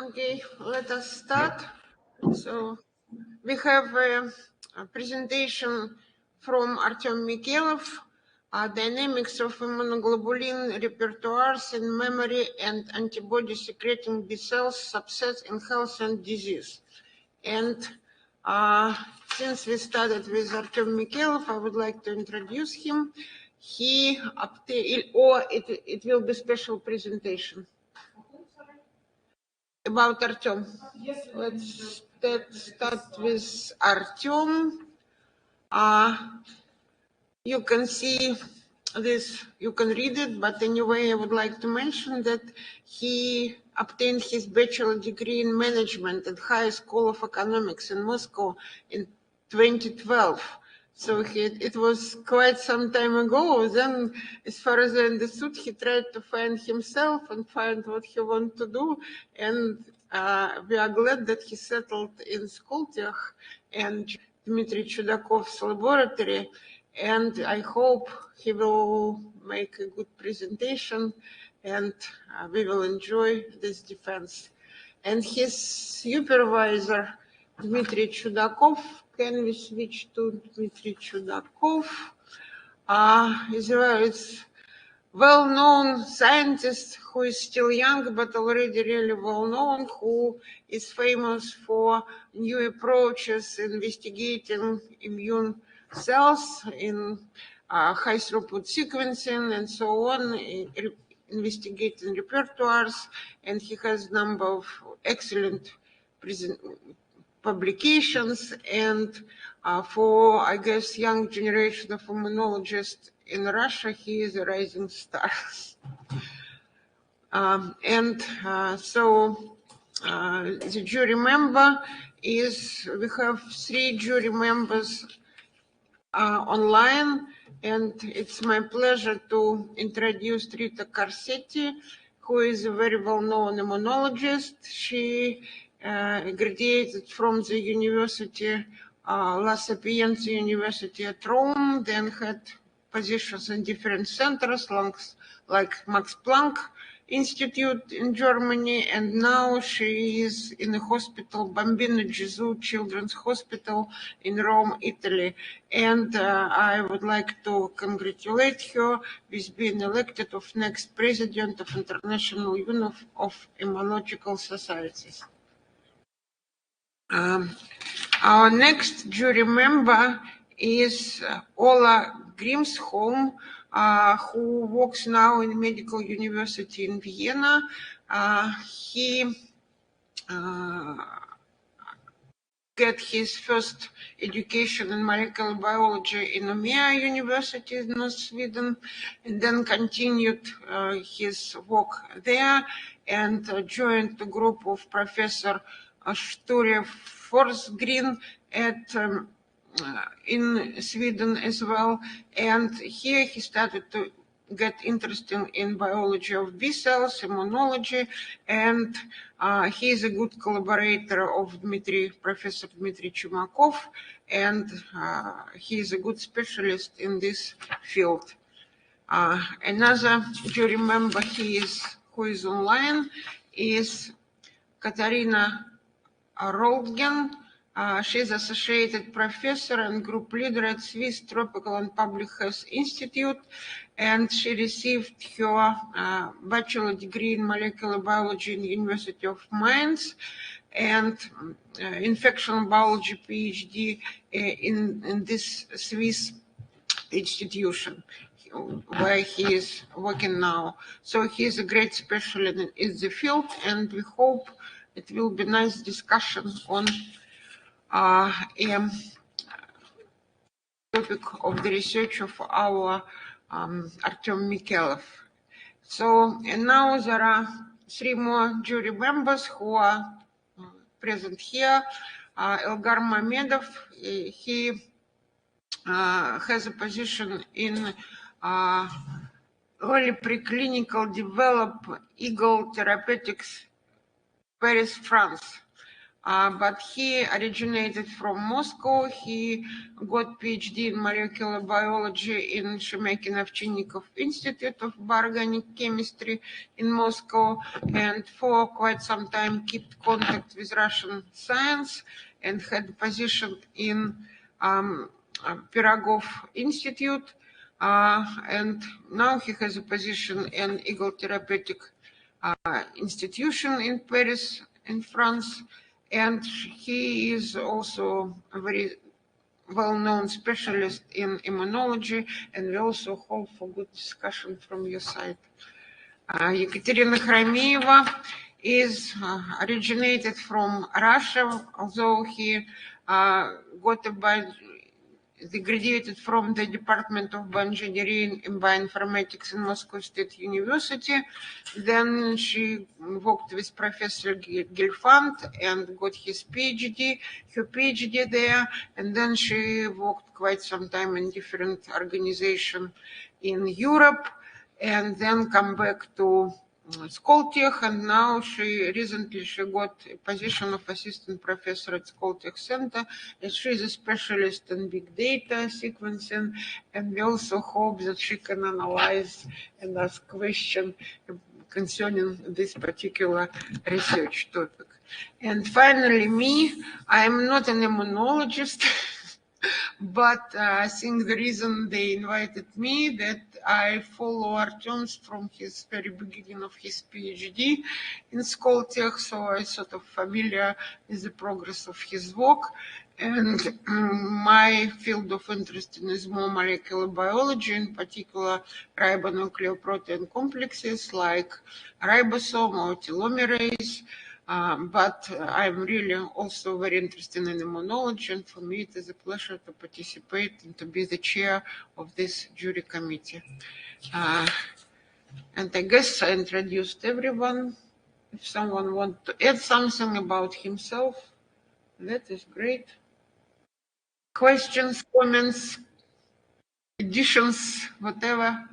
Okay, let us start. So we have a presentation from Artem Mikelov, Dynamics of immunoglobulin repertoires in memory and antibody-secreting B cells, subsets in health and disease. And since we started with Artem Mikelov, I would like to introduce him. He obtained, or it will be special presentation about Artem. Let's start with Artem. You can see this, you can read it, but anyway, I would like to mention that he obtained his bachelor degree in management at High School of Economics in Moscow in 2012. So it was quite some time ago. Then, as far as I understood, he tried to find himself and find what he wanted to do. And we are glad that he settled in Skoltech and Dmitry Chudakov's laboratory. And I hope he will make a good presentation and we will enjoy this defense. And his supervisor, Dmitry Chudakov, can we switch to Dmitry Chudakov? Is well-known scientist who is still young but already really well-known, who is famous for new approaches investigating immune cells in high-throughput sequencing and so on, investigating repertoires, and he has a number of excellent publications, and for, I guess, young generation of immunologists in Russia, he is a rising star. So the jury member is, we have 3 jury members online, and it's my pleasure to introduce Rita Carsetti, who is a very well-known immunologist. She graduated from the University La Sapienza University at Rome, then had positions in different centers like Max Planck Institute in Germany, and now she is in the hospital Bambino Gesù Children's Hospital in Rome, Italy. And I would like to congratulate her with being elected of next president of International Union of Immunological Societies. Our next jury member is Ola Grimsholm, who works now in Medical University in Vienna. He got his first education in molecular biology in Umeå University in North Sweden, and then continued his work there and joined the group of Professor Sture Forsgren in Sweden as well. And here he started to get interested in biology of B cells, immunology, and he is a good collaborator of Professor Dmitry Chumakov, and he is a good specialist in this field. Another jury member who is online is Katarina Roldgen. She is associated professor and group leader at Swiss Tropical and Public Health Institute, and she received her bachelor degree in molecular biology in the University of Mainz and infection biology PhD in this Swiss institution where he is working now. So he is a great specialist in the field, and we hope it will be a nice discussion on topic of the research of our Artem Mikelov. So, and now there are 3 more jury members who are present here. Elgar Mamedov, he has a position in early preclinical develop Eagle Therapeutics, Paris, France. but he originated from Moscow. He got PhD in molecular biology in Shemekinov-Chinnikov Institute of Organic Chemistry in Moscow, and for quite some time kept contact with Russian science and had a position in Pirogov Institute, and now he has a position in Eagle Therapeutic institution in Paris, in France, and he is also a very well-known specialist in immunology, and we also hope for good discussion from your side. Ekaterina Khrameyeva is originated from Russia, although he graduated from the Department of Bioengineering and Bioinformatics in Moscow State University. Then she worked with Professor Gelfand and got her PhD there. And then she worked quite some time in different organizations in Europe, and then come back to Skoltech, and now she got a position of assistant professor at Skoltech Center, and she is a specialist in big data sequencing, and we also hope that she can analyze and ask questions concerning this particular research topic. And finally, me, I'm not an immunologist. But I think the reason they invited me that I follow Artem from his very beginning of his PhD in Skoltech, so I'm sort of familiar with the progress of his work. And my field of interest is more molecular biology, in particular ribonucleoprotein complexes like ribosome or telomerase. But I'm really also very interested in immunology, and for me it is a pleasure to participate and to be the chair of this jury committee. And I guess I introduced everyone. If someone wants to add something about himself, that is great. Questions, comments, additions, whatever.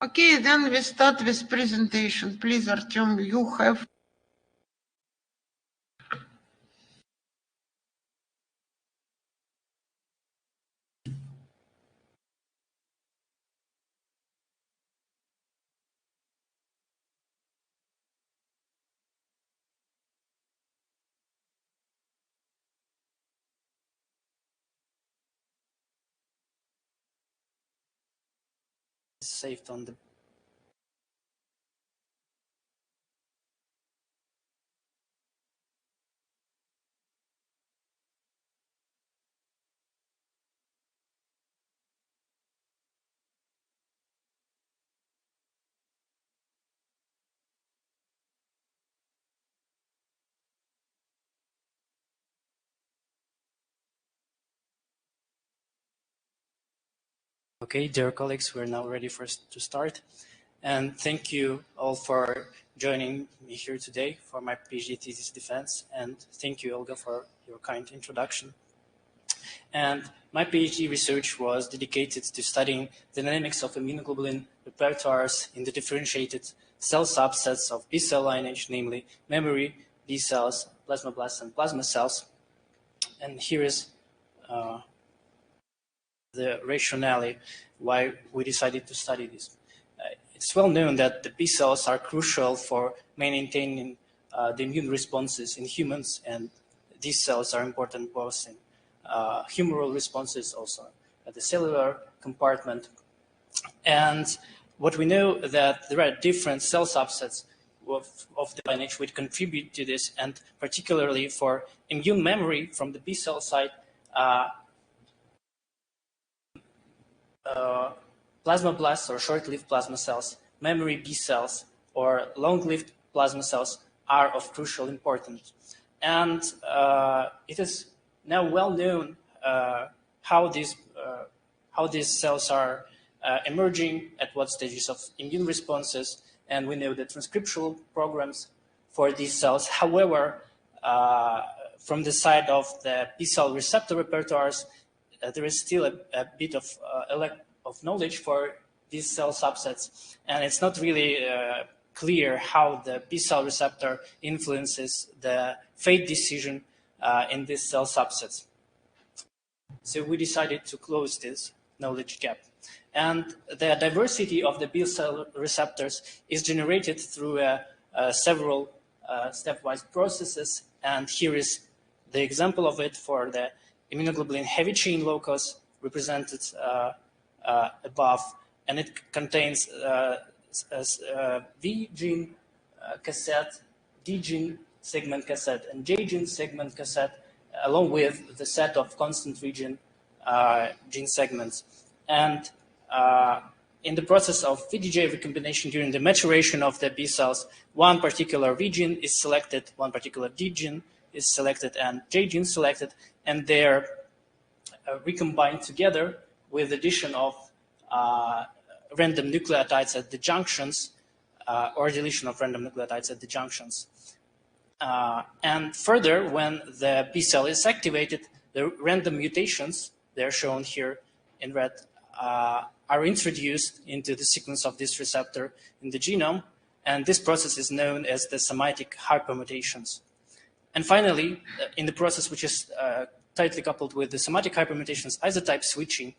Okay, then we start with presentation. Please, Artem, you have. Saved on the Okay, dear colleagues, we're now ready to start. And thank you all for joining me here today for my PhD thesis defense. And thank you, Olga, for your kind introduction. And my PhD research was dedicated to studying the dynamics of immunoglobulin repertoires in the differentiated cell subsets of B-cell lineage, namely memory B cells, plasmablasts, and plasma cells. And here is the rationale why we decided to study this. It's well known that the B cells are crucial for maintaining the immune responses in humans, and these cells are important both in humoral responses, also at the cellular compartment. And what we know that there are different cell subsets of the lineage which contribute to this, and particularly for immune memory from the B cell side, plasmablasts or short-lived plasma cells, memory B cells, or long-lived plasma cells are of crucial importance. And it is now well known how these cells are emerging, at what stages of immune responses, and we know the transcriptional programs for these cells. However, from the side of the B cell receptor repertoires, there is still a bit of knowledge for these cell subsets, and it's not really clear how the B-cell receptor influences the fate decision in these cell subsets. So we decided to close this knowledge gap. And the diversity of the B-cell receptors is generated through several stepwise processes. And here is the example of it for the immunoglobulin heavy chain locus represented above. And it contains V gene cassette, D gene segment cassette, and J gene segment cassette, along with the set of constant region gene segments. And in the process of VDJ recombination during the maturation of the B cells, one particular V gene is selected, one particular D gene is selected, and J gene selected, and they're recombined together with addition of random nucleotides at the junctions, or deletion of random nucleotides at the junctions. And further, when the B cell is activated, the random mutations, they're shown here in red, are introduced into the sequence of this receptor in the genome, and this process is known as the somatic hypermutations. And finally, in the process which is tightly coupled with the somatic hypermutations isotype switching,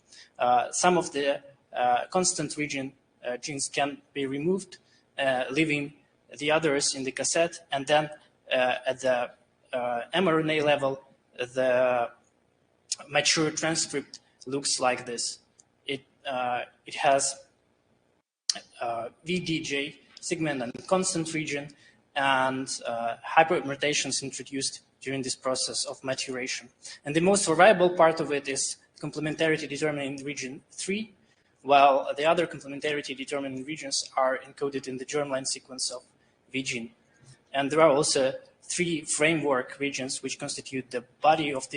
some of the constant region genes can be removed, leaving the others in the cassette, and then at the mRNA level, the mature transcript looks like this. It has VDJ segment and constant region, and hypermutations introduced during this process of maturation. And the most variable part of it is complementarity determining region 3, while the other complementarity determining regions are encoded in the germline sequence of V gene. And there are also 3 framework regions which constitute the body of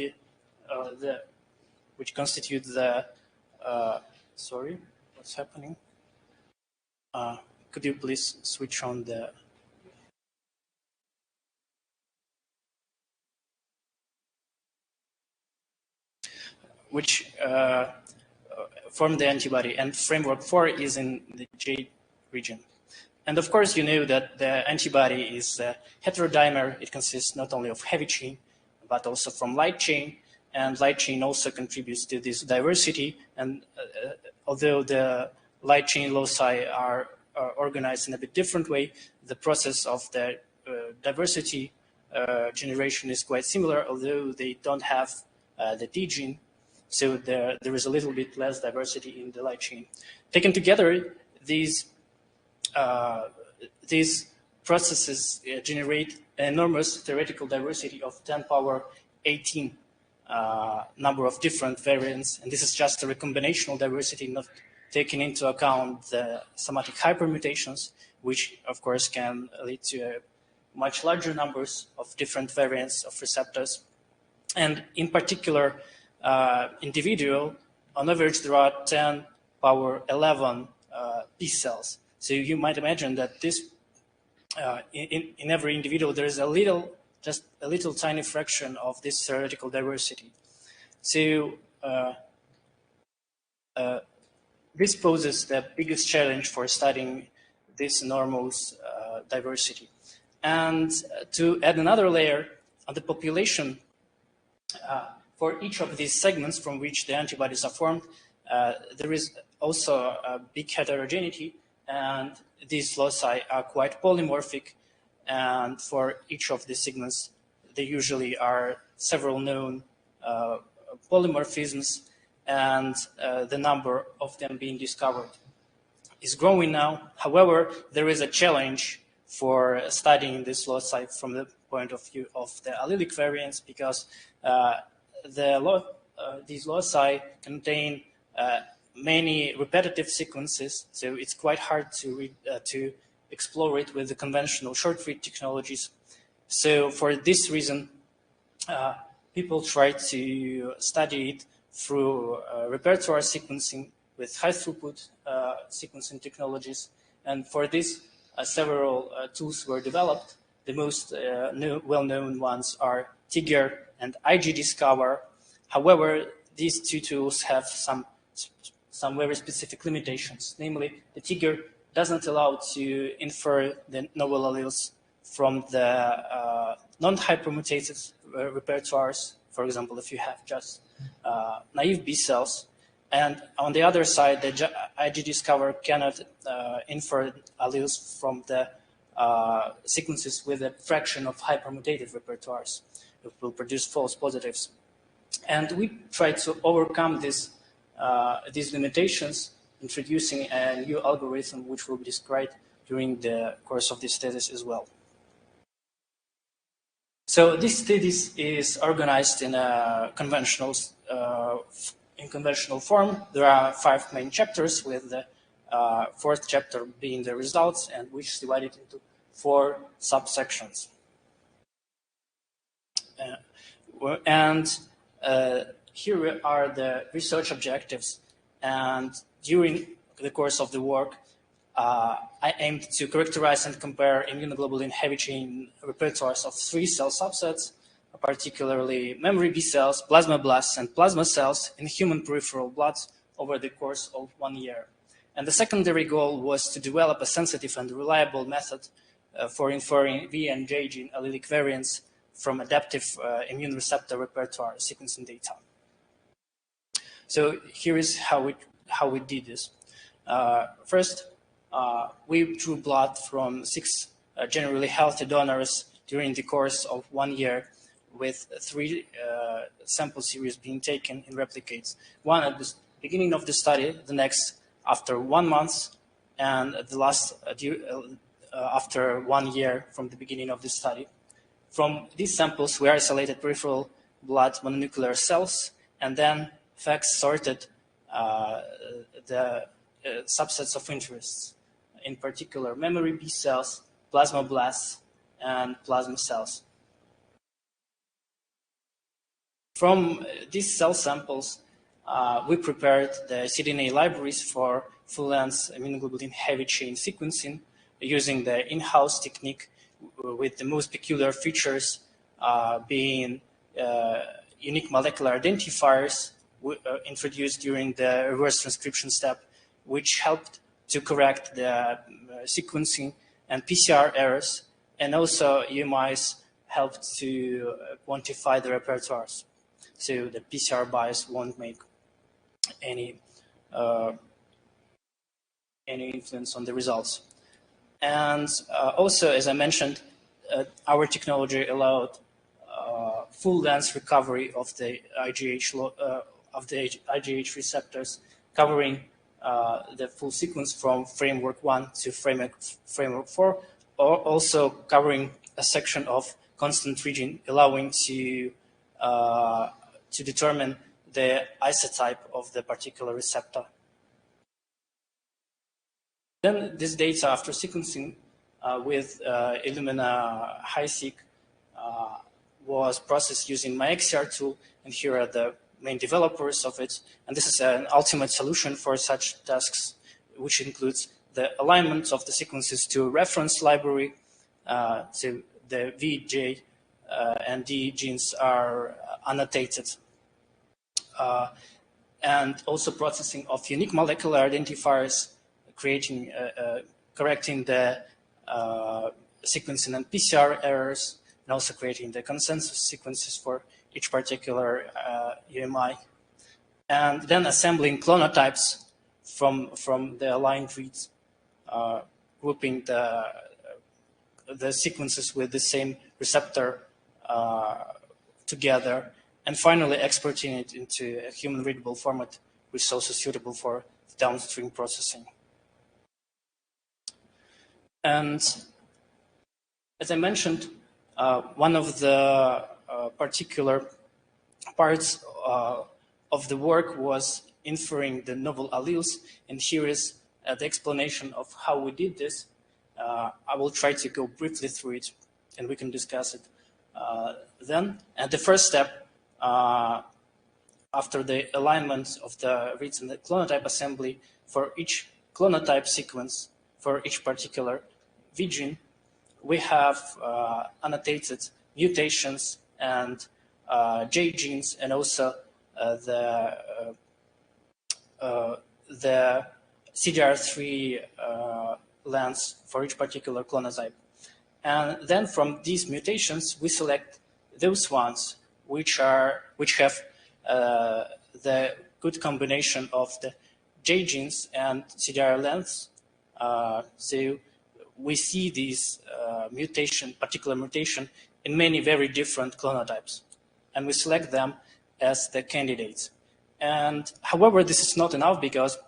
sorry, what's happening? Could you please switch on the... which form the antibody, and framework 4 is in the J region. And of course, you know that the antibody is a heterodimer. It consists not only of heavy chain, but also from light chain. And light chain also contributes to this diversity. And although the light chain loci are organized in a bit different way, the process of the diversity generation is quite similar, although they don't have the D gene. So there is a little bit less diversity in the light chain. Taken together, these processes generate an enormous theoretical diversity of 10 power 18 number of different variants. And this is just a recombinational diversity, not taking into account the somatic hypermutations, which of course can lead to much larger numbers of different variants of receptors. And in particular, individual, on average, there are 10 power 11 B cells. So you might imagine that this, in every individual, there is just a little tiny fraction of this theoretical diversity. So this poses the biggest challenge for studying this enormous diversity. And to add another layer on the population, for each of these segments from which the antibodies are formed, there is also a big heterogeneity, and these loci are quite polymorphic. And for each of the segments, there usually are several known polymorphisms, and the number of them being discovered is growing now. However, there is a challenge for studying this loci from the point of view of the allelic variants, because these loci contain many repetitive sequences, so it's quite hard to explore it with the conventional short-read technologies. So for this reason, people try to study it through repertoire sequencing with high-throughput sequencing technologies. And for this, several tools were developed. The most well-known ones are TIGR and IgDiscover. However, these two tools have some very specific limitations. Namely, the TIGR doesn't allow to infer the novel alleles from the non-hypermutated repertoires. For example, if you have just naive B cells. And on the other side, the IG discover cannot infer alleles from the sequences with a fraction of hypermutated repertoires. It will produce false positives. And we try to overcome these limitations, introducing a new algorithm which will be described during the course of this thesis as well. So this thesis is organized in a conventional form. There are 5 main chapters, with the 4th chapter being the results, and which is divided into 4 subsections. Here are the research objectives. And during the course of the work, I aimed to characterize and compare immunoglobulin heavy chain repertoires of 3 cell subsets, particularly memory B cells, plasmablasts, and plasma cells in human peripheral blood over the course of 1 year. And the secondary goal was to develop a sensitive and reliable method for inferring V and J gene allelic variants from adaptive immune receptor repertoire sequencing data. So here is how we did this. First, we drew blood from 6 generally healthy donors during the course of 1 year, with 3 sample series being taken in replicates. One at the beginning of the study, the next after 1 month, and the last after 1 year from the beginning of the study. From these samples, we isolated peripheral blood mononuclear cells, and then FACS sorted the subsets of interests, in particular memory B cells, plasmablasts, and plasma cells. From these cell samples, we prepared the cDNA libraries for full-length immunoglobulin heavy chain sequencing using the in-house technique, with the most peculiar features being unique molecular identifiers introduced during the reverse transcription step, which helped to correct the sequencing and PCR errors, and also UMIs helped to quantify the repertoires, so the PCR bias won't make any influence on the results. And also, as I mentioned, our technology allowed full-length recovery of the IgH receptors, covering the full sequence from framework 1 to framework 4, or also covering a section of constant region, allowing to determine the isotype of the particular receptor. Then this data, after sequencing with Illumina HiSeq, was processed using my XCR tool, and here are the main developers of it. And this is an ultimate solution for such tasks, which includes the alignment of the sequences to a reference library. So the V, J, and D genes are annotated. And also processing of unique molecular identifiers, correcting the sequencing and PCR errors, and also creating the consensus sequences for each particular UMI. And then assembling clonotypes from the aligned reads, grouping the sequences with the same receptor together, and finally exporting it into a human readable format, which is also suitable for downstream processing. And as I mentioned, one of the particular parts of the work was inferring the novel alleles, and here is the explanation of how we did this. I will try to go briefly through it, and we can discuss it then. And the first step, after the alignment of the reads and the clonotype assembly for each clonotype sequence for each particular V gene, we have annotated mutations and J genes, and also the CDR3 lengths for each particular clonotype. And then from these mutations, we select those ones which have the good combination of the J genes and CDR lengths. So we see these particular mutation in many very different clonotypes, and we select them as the candidates. And however, this is not enough because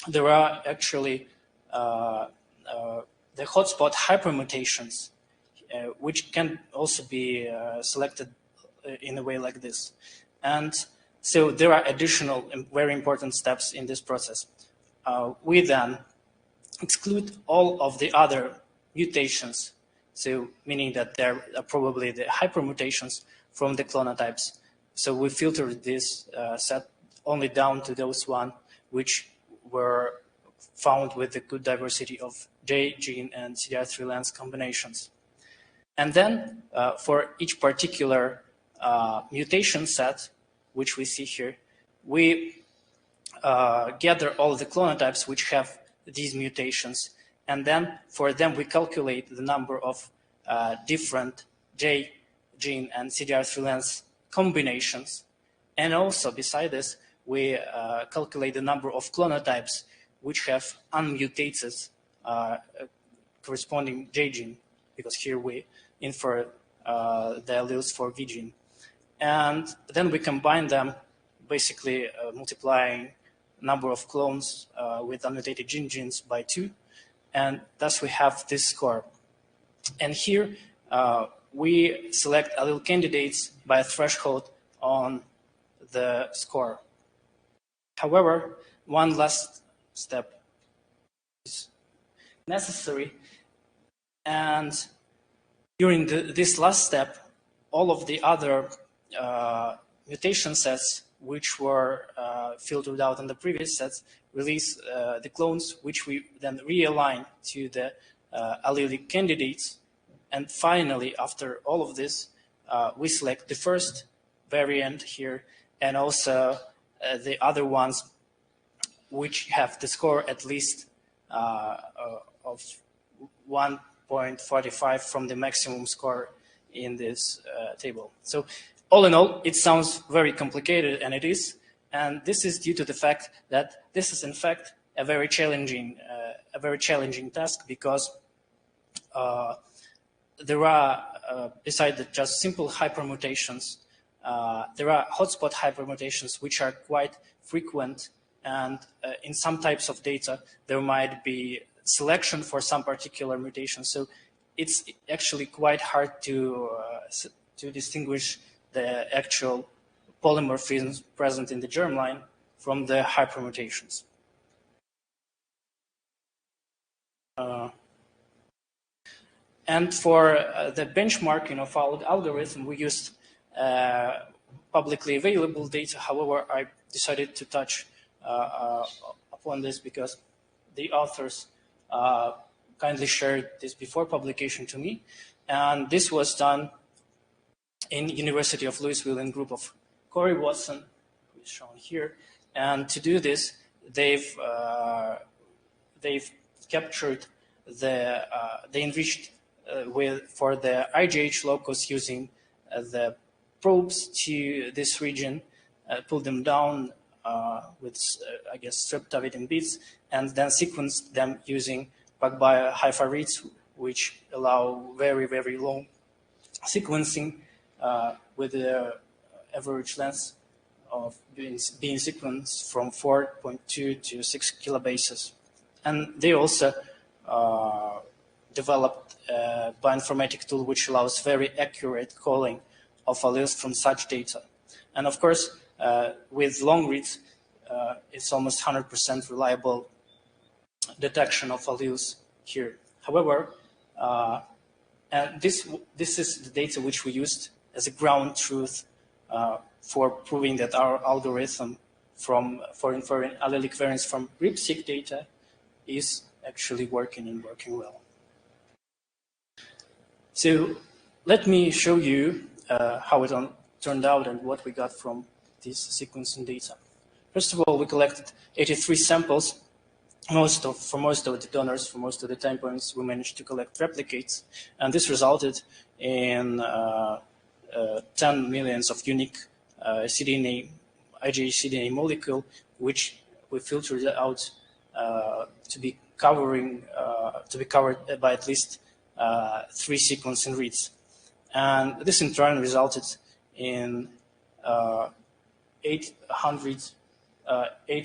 there are actually the hotspot hypermutations, which can also be selected in a way like this. And so there are additional very important steps in this process. We then exclude all of the other mutations, so meaning that there are probably the hypermutations from the clonotypes. So we filter this set only down to those one which were found with the good diversity of J gene and CDR3 length combinations. And then for each particular mutation set, which we see here, we gather all the clonotypes which have these mutations, and then for them we calculate the number of different J gene and CDR3 length combinations. And also beside this, we calculate the number of clonotypes which have unmutated corresponding J gene, because here we infer the alleles for V gene. And then we combine them, basically multiplying number of clones with unmutated genes by 2, and thus we have this score. And here we select allele candidates by a threshold on the score. However, one last step is necessary, and during this last step, all of the other mutation sets which were filtered out in the previous sets release the clones, which we then realign to the allelic candidates. And finally, after all of this, we select the first variant here and also the other ones which have the score at least of 1.45 from the maximum score in this table. So all in all, it sounds very complicated, and it is. And this is due to the fact that this is in fact a very challenging task, because there are, besides just simple hypermutations, there are hotspot hypermutations which are quite frequent, and in some types of data there might be selection for some particular mutation. So it's actually quite hard to distinguish the actual polymorphisms present in the germline from the hypermutations. And for the benchmarking of our algorithm, we used publicly available data. However, I decided to touch upon this because the authors kindly shared this before publication to me. And this was done in University of Louisville in group of Corey Watson, who is shown here. And to do this, they've captured they enriched for the IGH locus using the probes to this region, pull them down with, I guess, streptavidin beads, and then sequenced them using PacBio HiFi reads, which allow very, very long sequencing with the average length of being sequenced from 4.2 to 6 kilobases. And they also developed a bioinformatic tool which allows very accurate calling of alleles from such data. And of course, with long reads, it's almost 100% reliable detection of alleles here. However, and this is the data which we used as a ground truth for proving that our algorithm for inferring allelic variance from RIP-seq data is actually working and working well. So let me show you how it turned out and what we got from this sequencing data. First of all, we collected 83 samples for most of the donors, for most of the time points, we managed to collect replicates, and this resulted in 10 millions of unique cDNA, IgA cDNA molecule, which we filtered out to be covered by at least 3 sequencing reads, and this in turn resulted in 8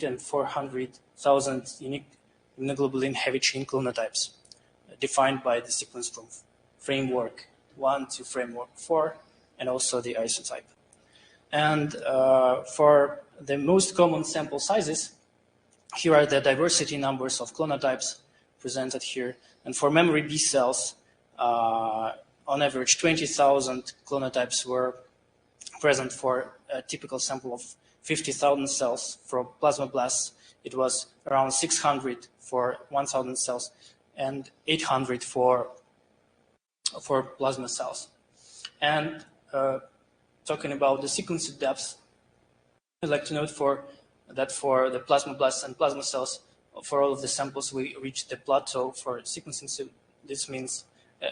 and 400,000 unique immunoglobulin heavy chain clonotypes defined by the sequence from framework 1 to framework 4, and also the isotype. And for the most common sample sizes, here are the diversity numbers of clonotypes presented here. And for memory B cells, on average 20,000 clonotypes were present for a typical sample of 50,000 cells. For plasmablasts, it was around 600 for 1,000 cells and 800 for plasma cells. And talking about the sequencing depth, I'd like to note that for the plasmablasts and plasma cells, for all of the samples, we reached the plateau for sequencing. So this means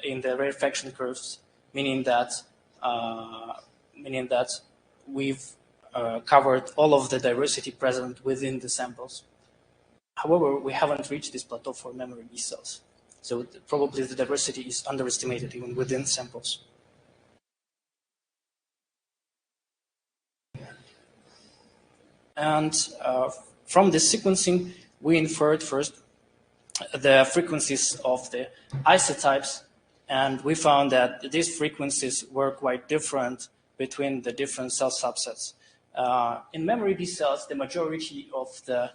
in the rarefaction curves, meaning that we've covered all of the diversity present within the samples. However, we haven't reached this plateau for memory B cells. So probably the diversity is underestimated even within samples. And from this sequencing, we inferred first the frequencies of the isotypes, and we found that these frequencies were quite different between the different cell subsets. In memory B cells, the majority of the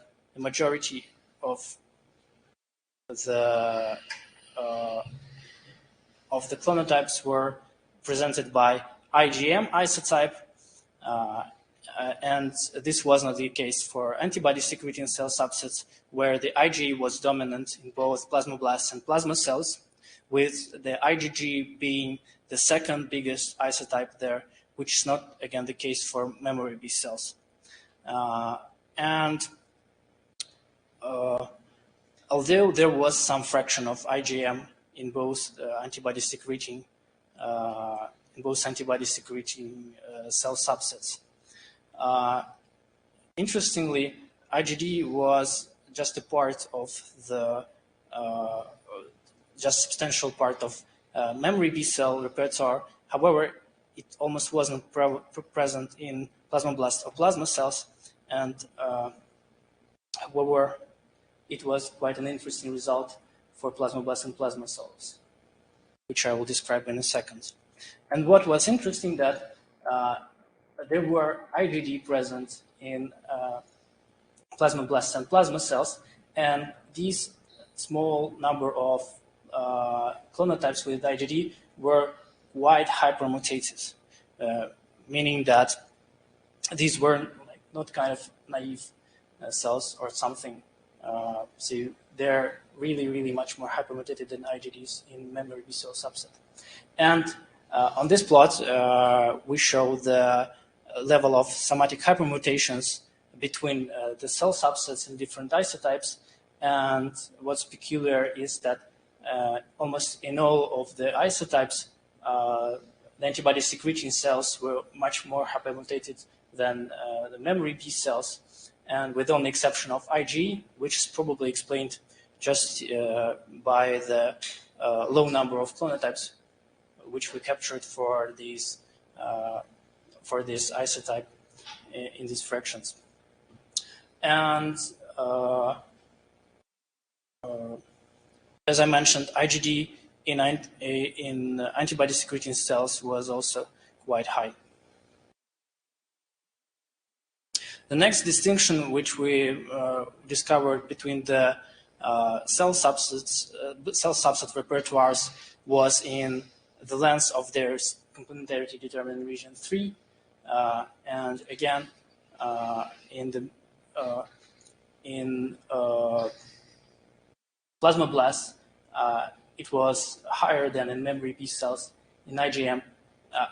clonotypes were presented by IgM isotype, and this was not the case for antibody-secreting cell subsets, where the IgA was dominant in both plasmablasts and plasma cells, with the IgG being the second biggest isotype there, which is not, again, the case for memory B cells. Although there was some fraction of IgM in both antibody-secreting cell subsets, interestingly, IgD was just a part of the just substantial part of memory B cell repertoire. However, it almost wasn't present in plasmablast or plasma cells, and however, it was quite an interesting result for plasmablasts and plasma cells, which I will describe in a second. And what was interesting that there were IgD present in plasmablasts and plasma cells, and these small number of clonotypes with IgD were quite hypermutated, meaning that these were not kind of naive cells or something. So they're really, really much more hypermutated than IgDs in memory B cell subset. And on this plot, we show the level of somatic hypermutations between the cell subsets in different isotypes. And what's peculiar is that almost in all of the isotypes, the antibody-secreting cells were much more hypermutated than the memory B cells, and with only exception of IgE, which is probably explained just by the low number of clonotypes which we captured for this isotype in these fractions. And as I mentioned, IgD in antibody-secreting cells was also quite high. The next distinction which we discovered between the cell subset repertoires was in the length of their complementarity determinant region 3, and again in plasmablasts, it was higher than in memory B cells, in IgM,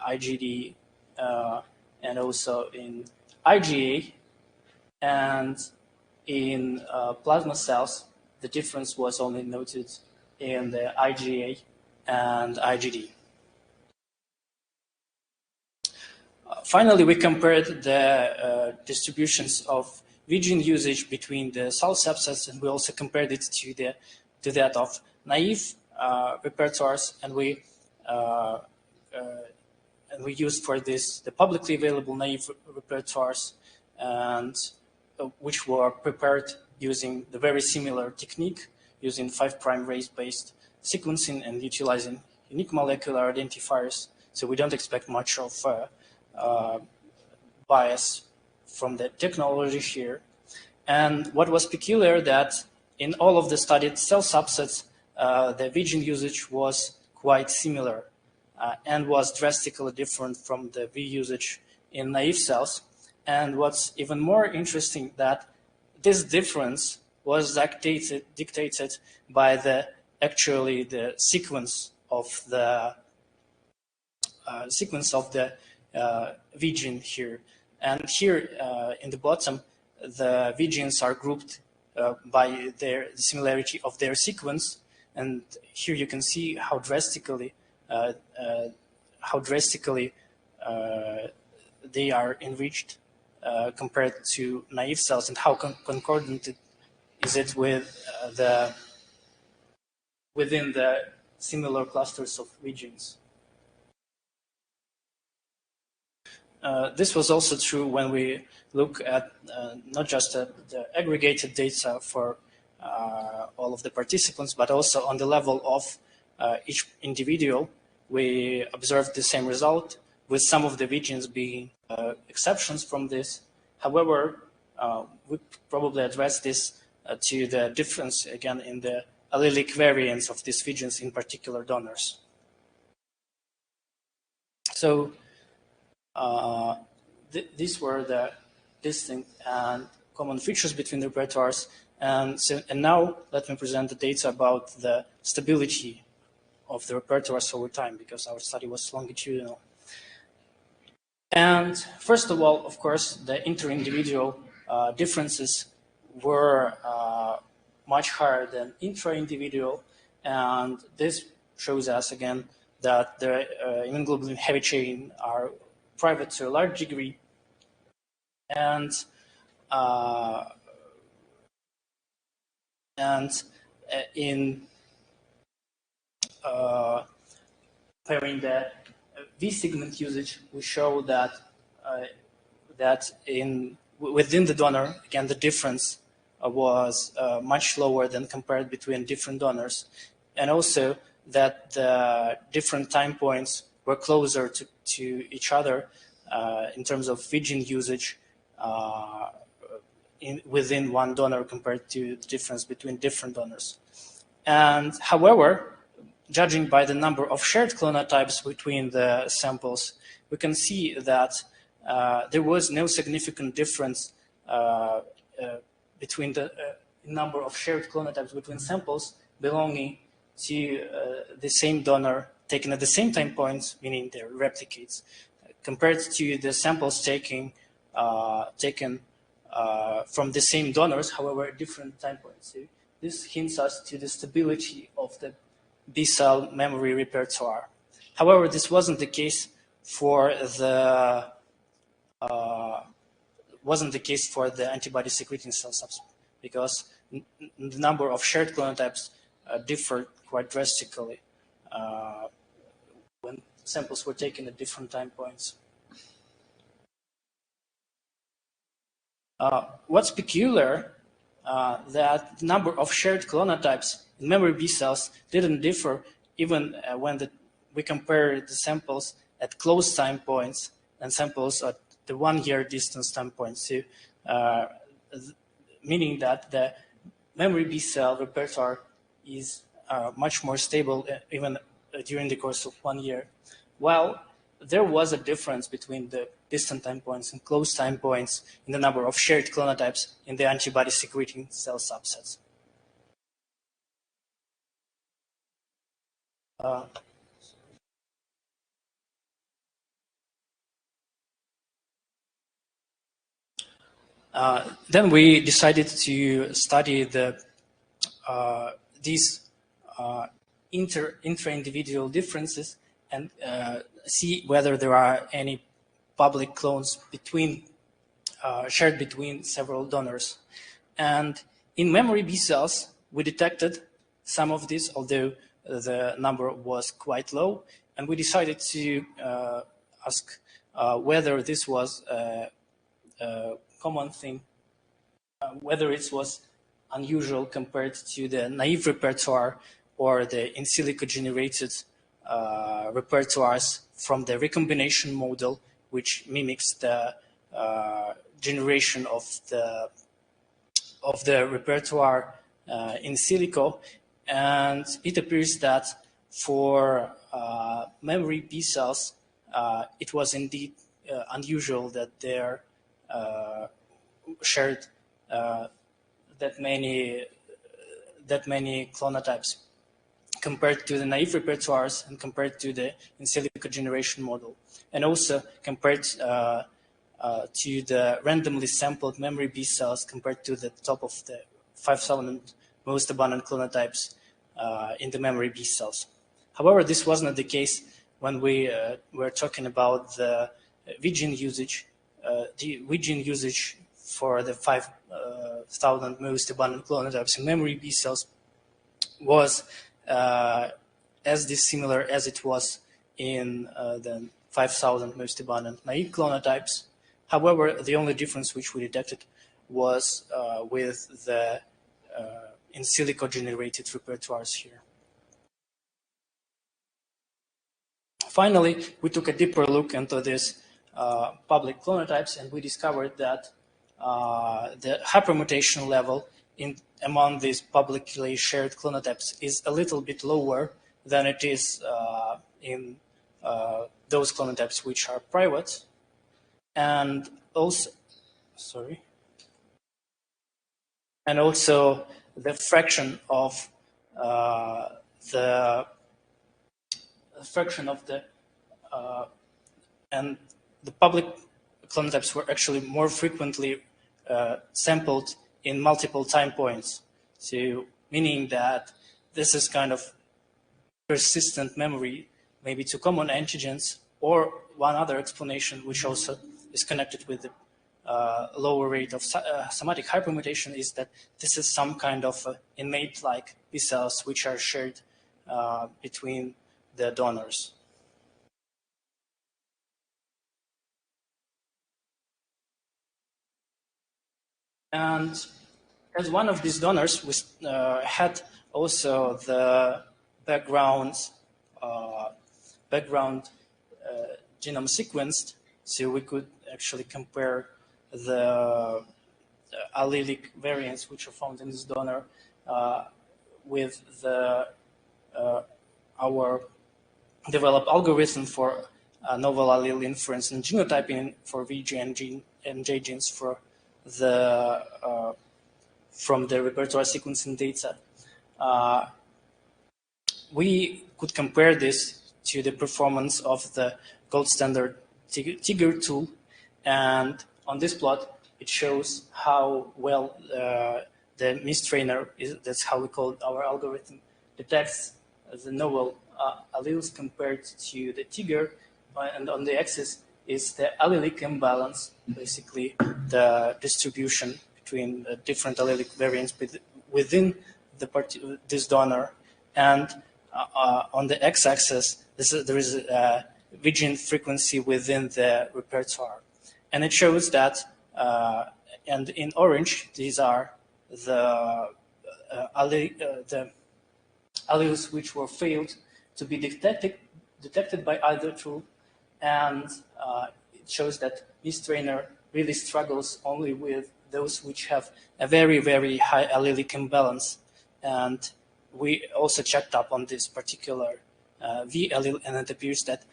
IgD, and also in IgA, and in plasma cells, the difference was only noted in the IgA and IgD. Finally, we compared the distributions of V gene usage between the cell subsets, and we also compared it to that of naive repertoires, and we used for this the publicly available naive repertoires, and which were prepared using the very similar technique, using 5' race-based sequencing and utilizing unique molecular identifiers. So we don't expect much of bias from the technology here. And what was peculiar that in all of the studied cell subsets, the V gene usage was quite similar and was drastically different from the V usage in naive cells. And what's even more interesting that this difference was dictated by the sequence of the V gene here. And here in the bottom, the V genes are grouped by the similarity of their sequence. And here you can see how drastically they are enriched compared to naive cells, and how concordant is it with within the similar clusters of V genes. This was also true when we look at not just the aggregated data for all of the participants, but also on the level of each individual. We observed the same result, with some of the V genes being exceptions from this. However, we probably address this to the difference, again, in the allelic variants of these V genes in particular donors. So these were the distinct and common features between the repertoires. And now let me present the data about the stability of the repertoires over time, because our study was longitudinal. And first of all, of course, the inter-individual differences were much higher than intra-individual. And this shows us, again, that the immunoglobulin heavy chain are private to a large degree. And in pairing the V segment usage, we show that within the donor, again, the difference was much lower than compared between different donors, and also that the different time points were closer to each other in terms of V gene usage within one donor compared to the difference between different donors. And however, judging by the number of shared clonotypes between the samples, we can see that there was no significant difference between the number of shared clonotypes between samples belonging to the same donor taken at the same time points, meaning they're replicates, compared to the samples taken from the same donors, however, at different time points. So this hints us to the stability of the B-cell memory repertoire. However, this wasn't the case for the antibody-secreting cell subset, because the number of shared clonotypes differed quite drastically when samples were taken at different time points. What's peculiar that the number of shared clonotypes in memory B cells didn't differ even when we compare the samples at close time points and samples at the 1 year distance time points. So, meaning that the memory B cell repertoire is much more stable even during the course of 1 year. While there was a difference between the distant time points and close time points in the number of shared clonotypes in the antibody-secreting cell subsets. Then we decided to study the these intra-individual differences and see whether there are any public clones shared between several donors. And in memory B cells, we detected some of this, although the number was quite low, and we decided to ask whether this was a common thing, whether it was unusual compared to the naive repertoire or the in silico generated repertoires from the recombination model, which mimics the generation of the repertoire in silico. And it appears that for memory B cells, it was indeed unusual that they're shared that many clonotypes compared to the naive repertoires and compared to the in silico generation model, and also compared to the randomly sampled memory B cells compared to the top of the 5,000 most abundant clonotypes in the memory B cells. However, this was not the case when we were talking about the V-gene usage. The V-gene usage for the 5,000 most abundant clonotypes in memory B cells was as dissimilar as it was in the 5,000 most abundant naive clonotypes. However, the only difference which we detected was with the in silico generated repertoires here. Finally, we took a deeper look into these public clonotypes, and we discovered that the hypermutation level among these publicly shared clonotypes is a little bit lower than it is in those clonotypes which are private. And also, the fraction of and the public clonotypes were actually more frequently sampled in multiple time points. So meaning that this is kind of persistent memory, maybe to common antigens, or one other explanation which also is connected with the lower rate of somatic hypermutation is that this is some kind of innate-like B cells which are shared between the donors. And as one of these donors, we had also the background genome sequenced, so we could actually compare the allelic variants which are found in this donor with our developed algorithm for novel allele inference and genotyping for VG and J genes for from the repertoire sequencing data. We could compare this to the performance of the gold standard Tiger tool, and on this plot it shows how well the mistrainer, that's how we call our algorithm, detects the novel alleles compared to the Tiger, and on the axis is the allelic imbalance, basically the distribution between different allelic variants within this donor, and on the x-axis there is a V-gene frequency within the repertoire, and it shows that, and in orange these are the alleles which were failed to be detected by either tool, and it shows that mistrainer really struggles only with those which have a very, very high allelic imbalance. And we also checked up on this particular V allele, and it appears that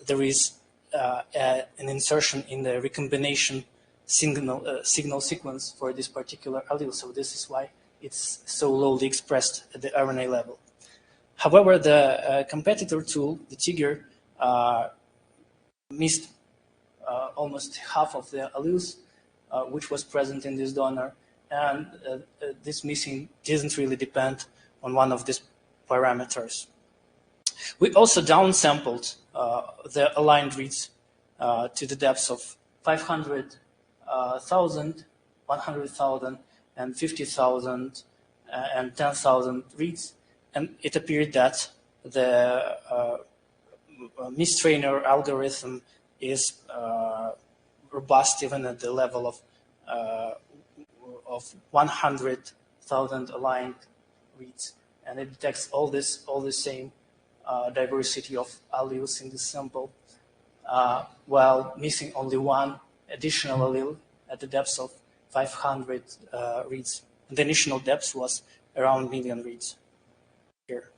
there is an insertion in the recombination signal sequence for this particular allele. So this is why it's so lowly expressed at the RNA level. However, the competitor tool, the Tiger, missed almost half of the alleles which was present in this donor, and this missing didn't really depend on one of these parameters. We also downsampled the aligned reads to the depths of 500,000, 100,000, and 50,000 and 10,000 reads, and it appeared that the mistrainer algorithm is robust even at the level of 100,000 aligned reads, and it detects all the same diversity of alleles in this sample, while missing only one additional allele at the depths of 500 reads. And the initial depth was around 1 million reads here,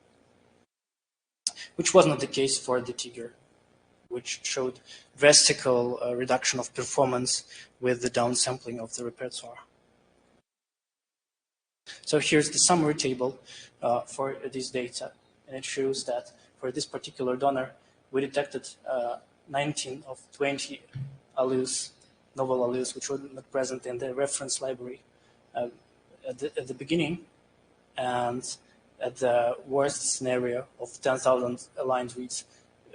which was not the case for the Tiger, which showed drastical reduction of performance with the downsampling of the repertoire. So here's the summary table for this data, and it shows that for this particular donor, we detected 19 of 20 alleles, novel alleles, which were not present in the reference library at the beginning, and at the worst scenario of 10,000 aligned reads,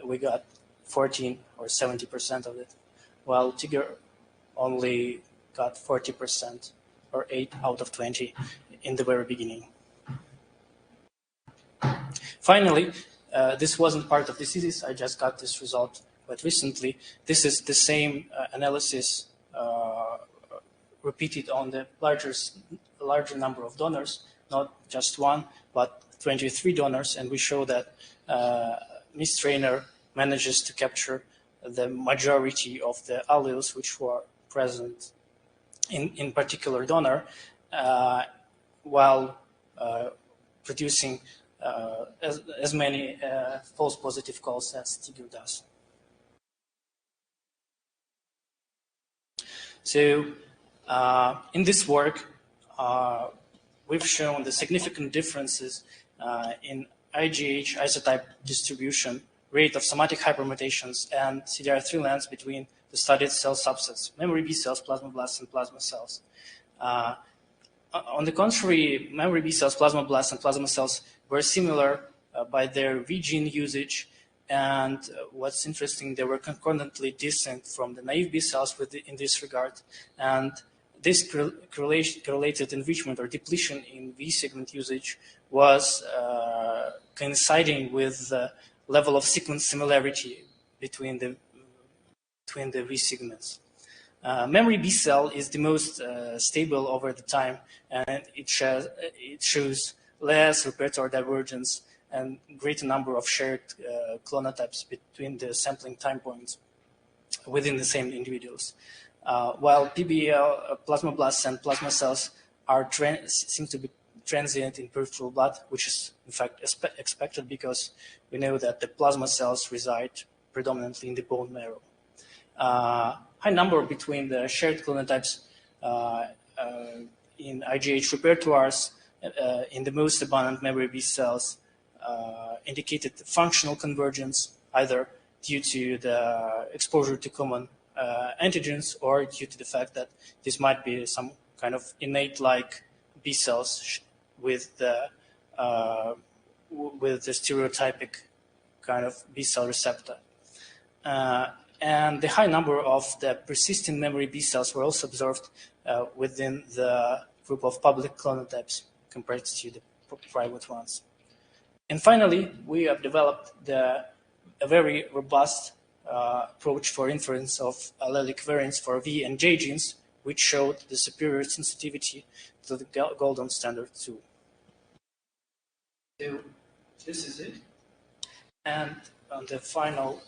we got 14 or 70% of it, while Tiger only got 40% or 8 out of 20 in the very beginning. Finally, this wasn't part of the thesis. I just got this result quite recently. This is the same analysis repeated on the larger number of donors, not just one, but 23 donors, and we show that mistrainer manages to capture the majority of the alleles which were present in particular donor, while producing as many false positive calls as Tiger does. So in this work, we've shown the significant differences in IgH isotype distribution, rate of somatic hypermutations, and CDR3 lengths between the studied cell subsets, memory B cells, plasmablasts, and plasma cells. On the contrary, memory B cells, plasmablasts, and plasma cells were similar by their V-gene usage, and what's interesting, they were concordantly distant from the naive B cells in this regard, and this correlated enrichment or depletion in V segment usage was coinciding with the level of sequence similarity between the V segments. Memory B cell is the most stable over the time, and it shows less repertoire divergence and greater number of shared clonotypes between the sampling time points within the same individuals. While PBL, plasmablasts, and plasma cells seem to be transient in peripheral blood, which is in fact expected because we know that the plasma cells reside predominantly in the bone marrow. High number between the shared clonotypes in IgH repertoires in the most abundant memory B cells indicated functional convergence, either due to the exposure to common antigens or due to the fact that this might be some kind of innate-like B cells with the stereotypic kind of B cell receptor. And the high number of the persistent memory B cells were also observed within the group of public clonotypes compared to the private ones. And finally, we have developed a very robust approach for inference of allelic variants for V and J genes, which showed the superior sensitivity to the golden standard 2. So this is it. And on the final,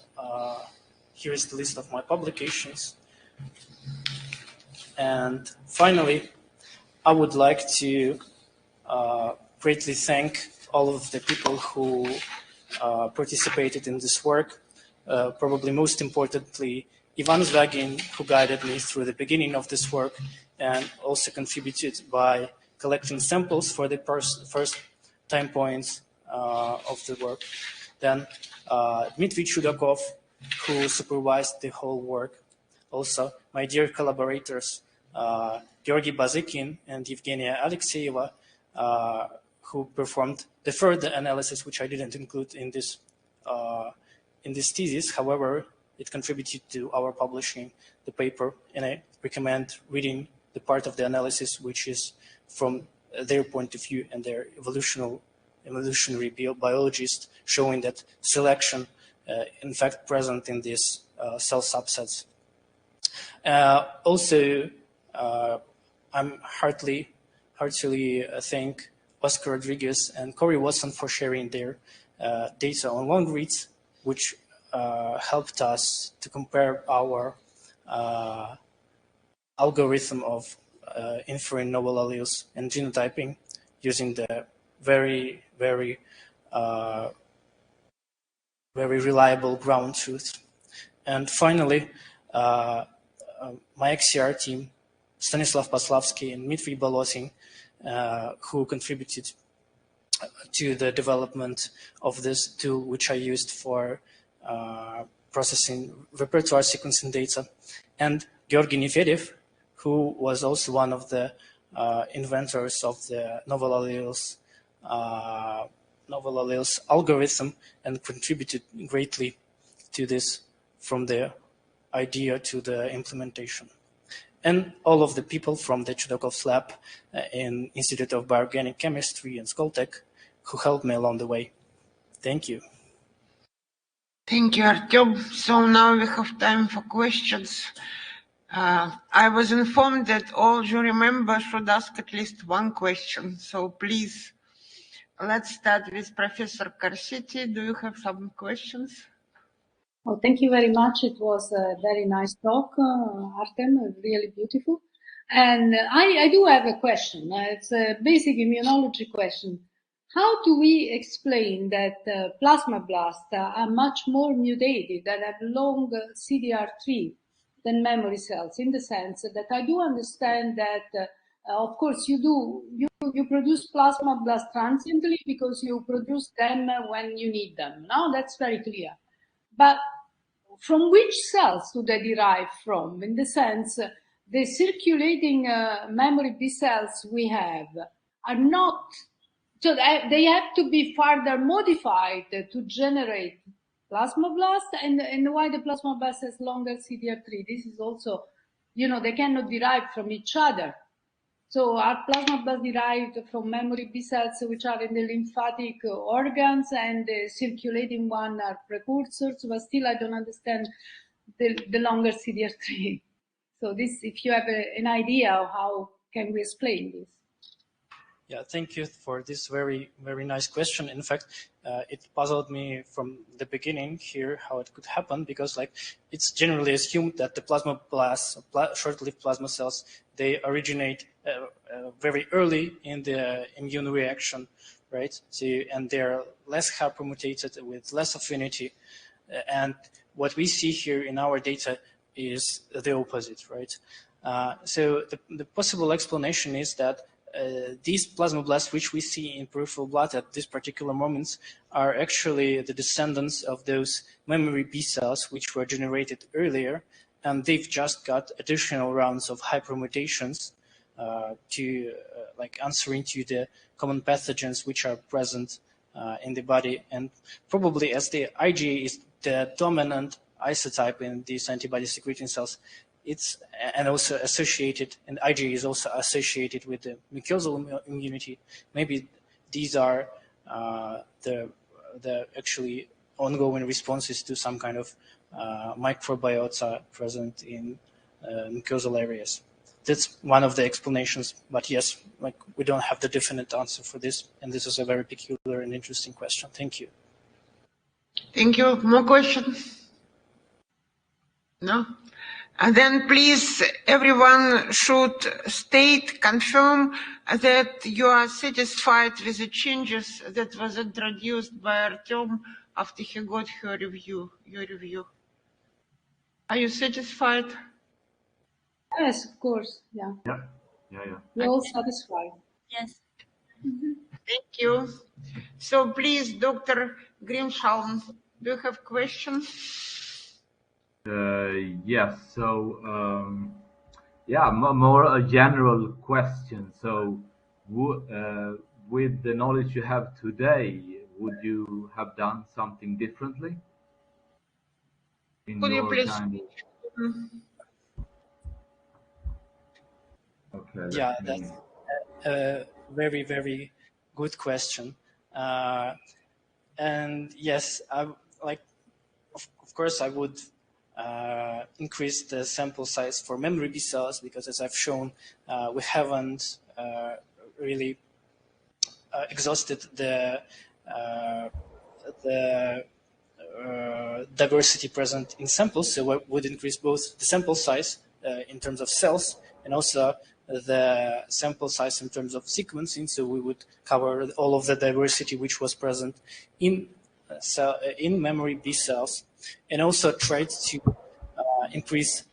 here is the list of my publications. And finally, I would like to greatly thank all of the people who participated in this work. Probably most importantly, Ivan Zvagin, who guided me through the beginning of this work and also contributed by collecting samples for the first time points of the work. Then Dmitry Chudakov, who supervised the whole work. Also, my dear collaborators, Georgy Bazykin and Evgenia Alexeyeva, who performed the further analysis, which I didn't include in this thesis. However, it contributed to our publishing the paper, and I recommend reading the part of the analysis which is from their point of view and their evolutionary biologists, showing that selection, in fact, present in these cell subsets. Also, I'm heartily thank Oscar Rodriguez and Corey Watson for sharing their data on long reads, which helped us to compare our algorithm of inferring novel alleles and genotyping using the very reliable ground truth. And finally, my XCR team, Stanislav Paslavsky and Dmitry Bolotin, who contributed to the development of this tool, which I used for processing repertoire sequencing data, and Georgy Nefedyev, who was also one of the inventors of the novel alleles algorithm and contributed greatly to this from the idea to the implementation. And all of the people from the Chudakov's lab in Institute of Bioorganic Chemistry and Skoltech who helped me along the way. Thank you. Thank you, Artem. So now we have time for questions. I was informed that all jury members should ask at least one question. So please, let's start with Professor Karsiti. Do you have some questions? Oh, thank you very much. It was a very nice talk, Artem, really beautiful. And I do have a question. It's a basic immunology question. How do we explain that plasmablasts are much more mutated and have long CDR3 than memory cells, in the sense that I do understand that, of course, you produce plasmablasts transiently because you produce them when you need them. Now that's very clear. But from which cells do they derive from? In the sense, the circulating memory B cells we have are not, so they have to be further modified to generate plasmablast, and why the plasmablast has longer CDR3. This is also, they cannot derive from each other. So are plasmablasts derived from memory B cells which are in the lymphatic organs, and the circulating one are precursors, but still I don't understand the longer CDR3. So this, if you have an idea of how can we explain this? Yeah, thank you for this very nice question. In fact, it puzzled me from the beginning here how it could happen, because it's generally assumed that the plasmablasts, short-lived plasma cells, they originate very early in the immune reaction, right? So, and they're less hypermutated with less affinity. And what we see here in our data is the opposite, right? So the possible explanation is that these plasmablasts, which we see in peripheral blood at these particular moments, are actually the descendants of those memory B cells which were generated earlier, and they've just got additional rounds of hypermutations to answering to the common pathogens which are present in the body. And probably as the IgA is the dominant isotype in these antibody-secreting cells, and also associated, and IgA is also associated with the mucosal immunity. Maybe these are the actually ongoing responses to some kind of microbiota present in mucosal areas. That's one of the explanations, but yes, we don't have the definite answer for this, and this is a very peculiar and interesting question. Thank you. Thank you. More questions? No? And then please, everyone should confirm that you are satisfied with the changes that was introduced by Artem after he got your review. Are you satisfied? Yes, of course. Yeah. We're all satisfied. Yes. Mm-hmm. Thank you. So please, Dr. Grimsholm, do you have questions? Yes. So Yeah, more a general question. So, with the knowledge you have today, would you have done something differently in Could you your please? kind of? Okay, Yeah, let me. that's a very, very good question. And yes, of course, I would increase the sample size for memory B cells because, as I've shown, we haven't really exhausted the diversity present in samples. So we would increase both the sample size in terms of cells and also the sample size in terms of sequencing. So we would cover all of the diversity which was present in memory B cells, and also tried to increase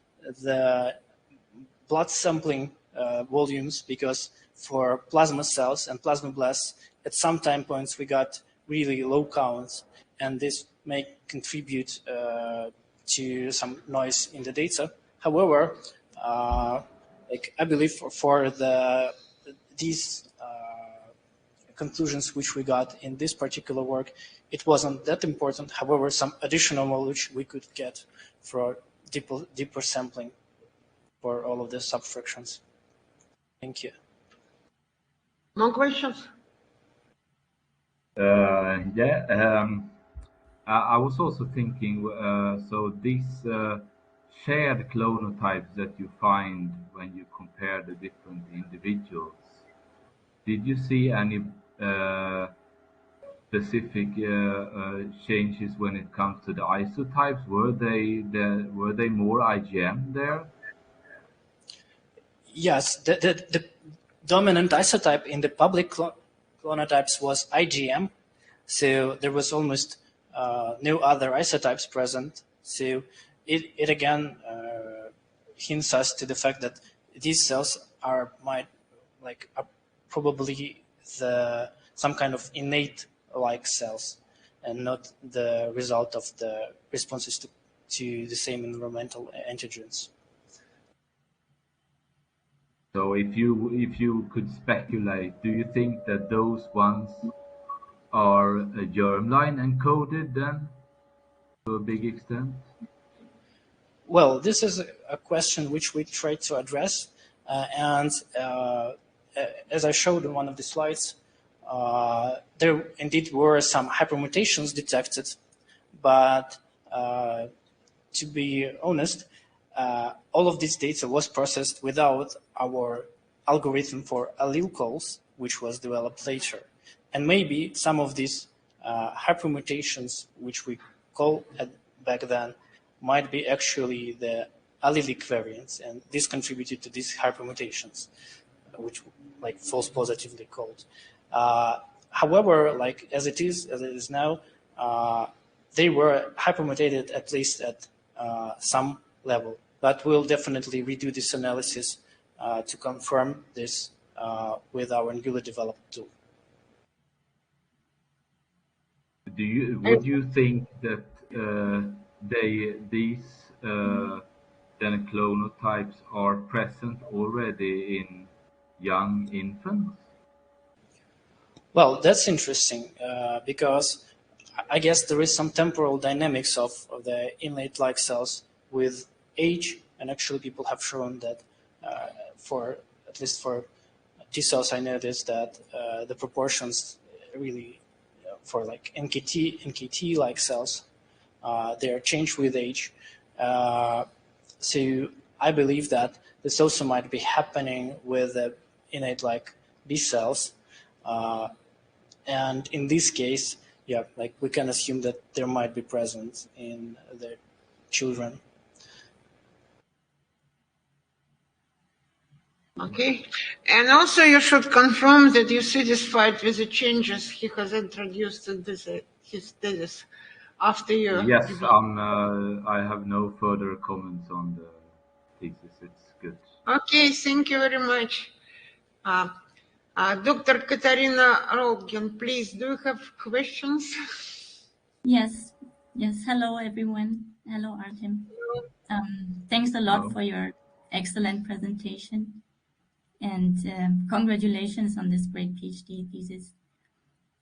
the blood sampling volumes, because for plasma cells and plasmablasts, at some time points we got really low counts, and this may contribute to some noise in the data. However, I believe for these conclusions which we got in this particular work, it wasn't that important. However, some additional knowledge we could get for deeper sampling for all of the subfractions. Thank you. More questions? Yeah. I was also thinking. So these shared clonotypes that you find when you compare the different individuals, did you see any specific changes when it comes to the isotypes? Were they more IgM there? Yes, the dominant isotype in the public clonotypes was IgM, so there was almost no other isotypes present. So it again hints us to the fact that these cells are probably some kind of innate like cells, and not the result of the responses to the same environmental antigens. So if you could speculate, do you think that those ones are germline encoded then, to a big extent? Well, this is a question which we try to address, and as I showed in one of the slides, there indeed were some hypermutations detected, but to be honest, all of this data was processed without our algorithm for allele calls, which was developed later. And maybe some of these hypermutations, which we call back then, might be actually the allelic variants, and this contributed to these hypermutations, which false positively called. However, as it is now, they were hypermutated at least at some level. But we'll definitely redo this analysis to confirm this with our newly developed tool. Would you think that these then clonotypes are present already in young infants? Well, that's interesting because I guess there is some temporal dynamics of the innate-like cells with age, and actually people have shown that at least for T cells, I noticed that the proportions really for NKT-like cells, they are changed with age. So I believe that this also might be happening with the innate-like B cells. And in this case, yeah, we can assume that there might be present in the children. Okay. And also you should confirm that you're satisfied with the changes he has introduced in his thesis after you. Yes, I have no further comments on the thesis. It's good. Okay, thank you very much. Dr. Katarina Rolgin, please, do you have questions? Yes. Hello, everyone. Hello, Artem. Thanks a lot for your excellent presentation. And congratulations on this great PhD thesis.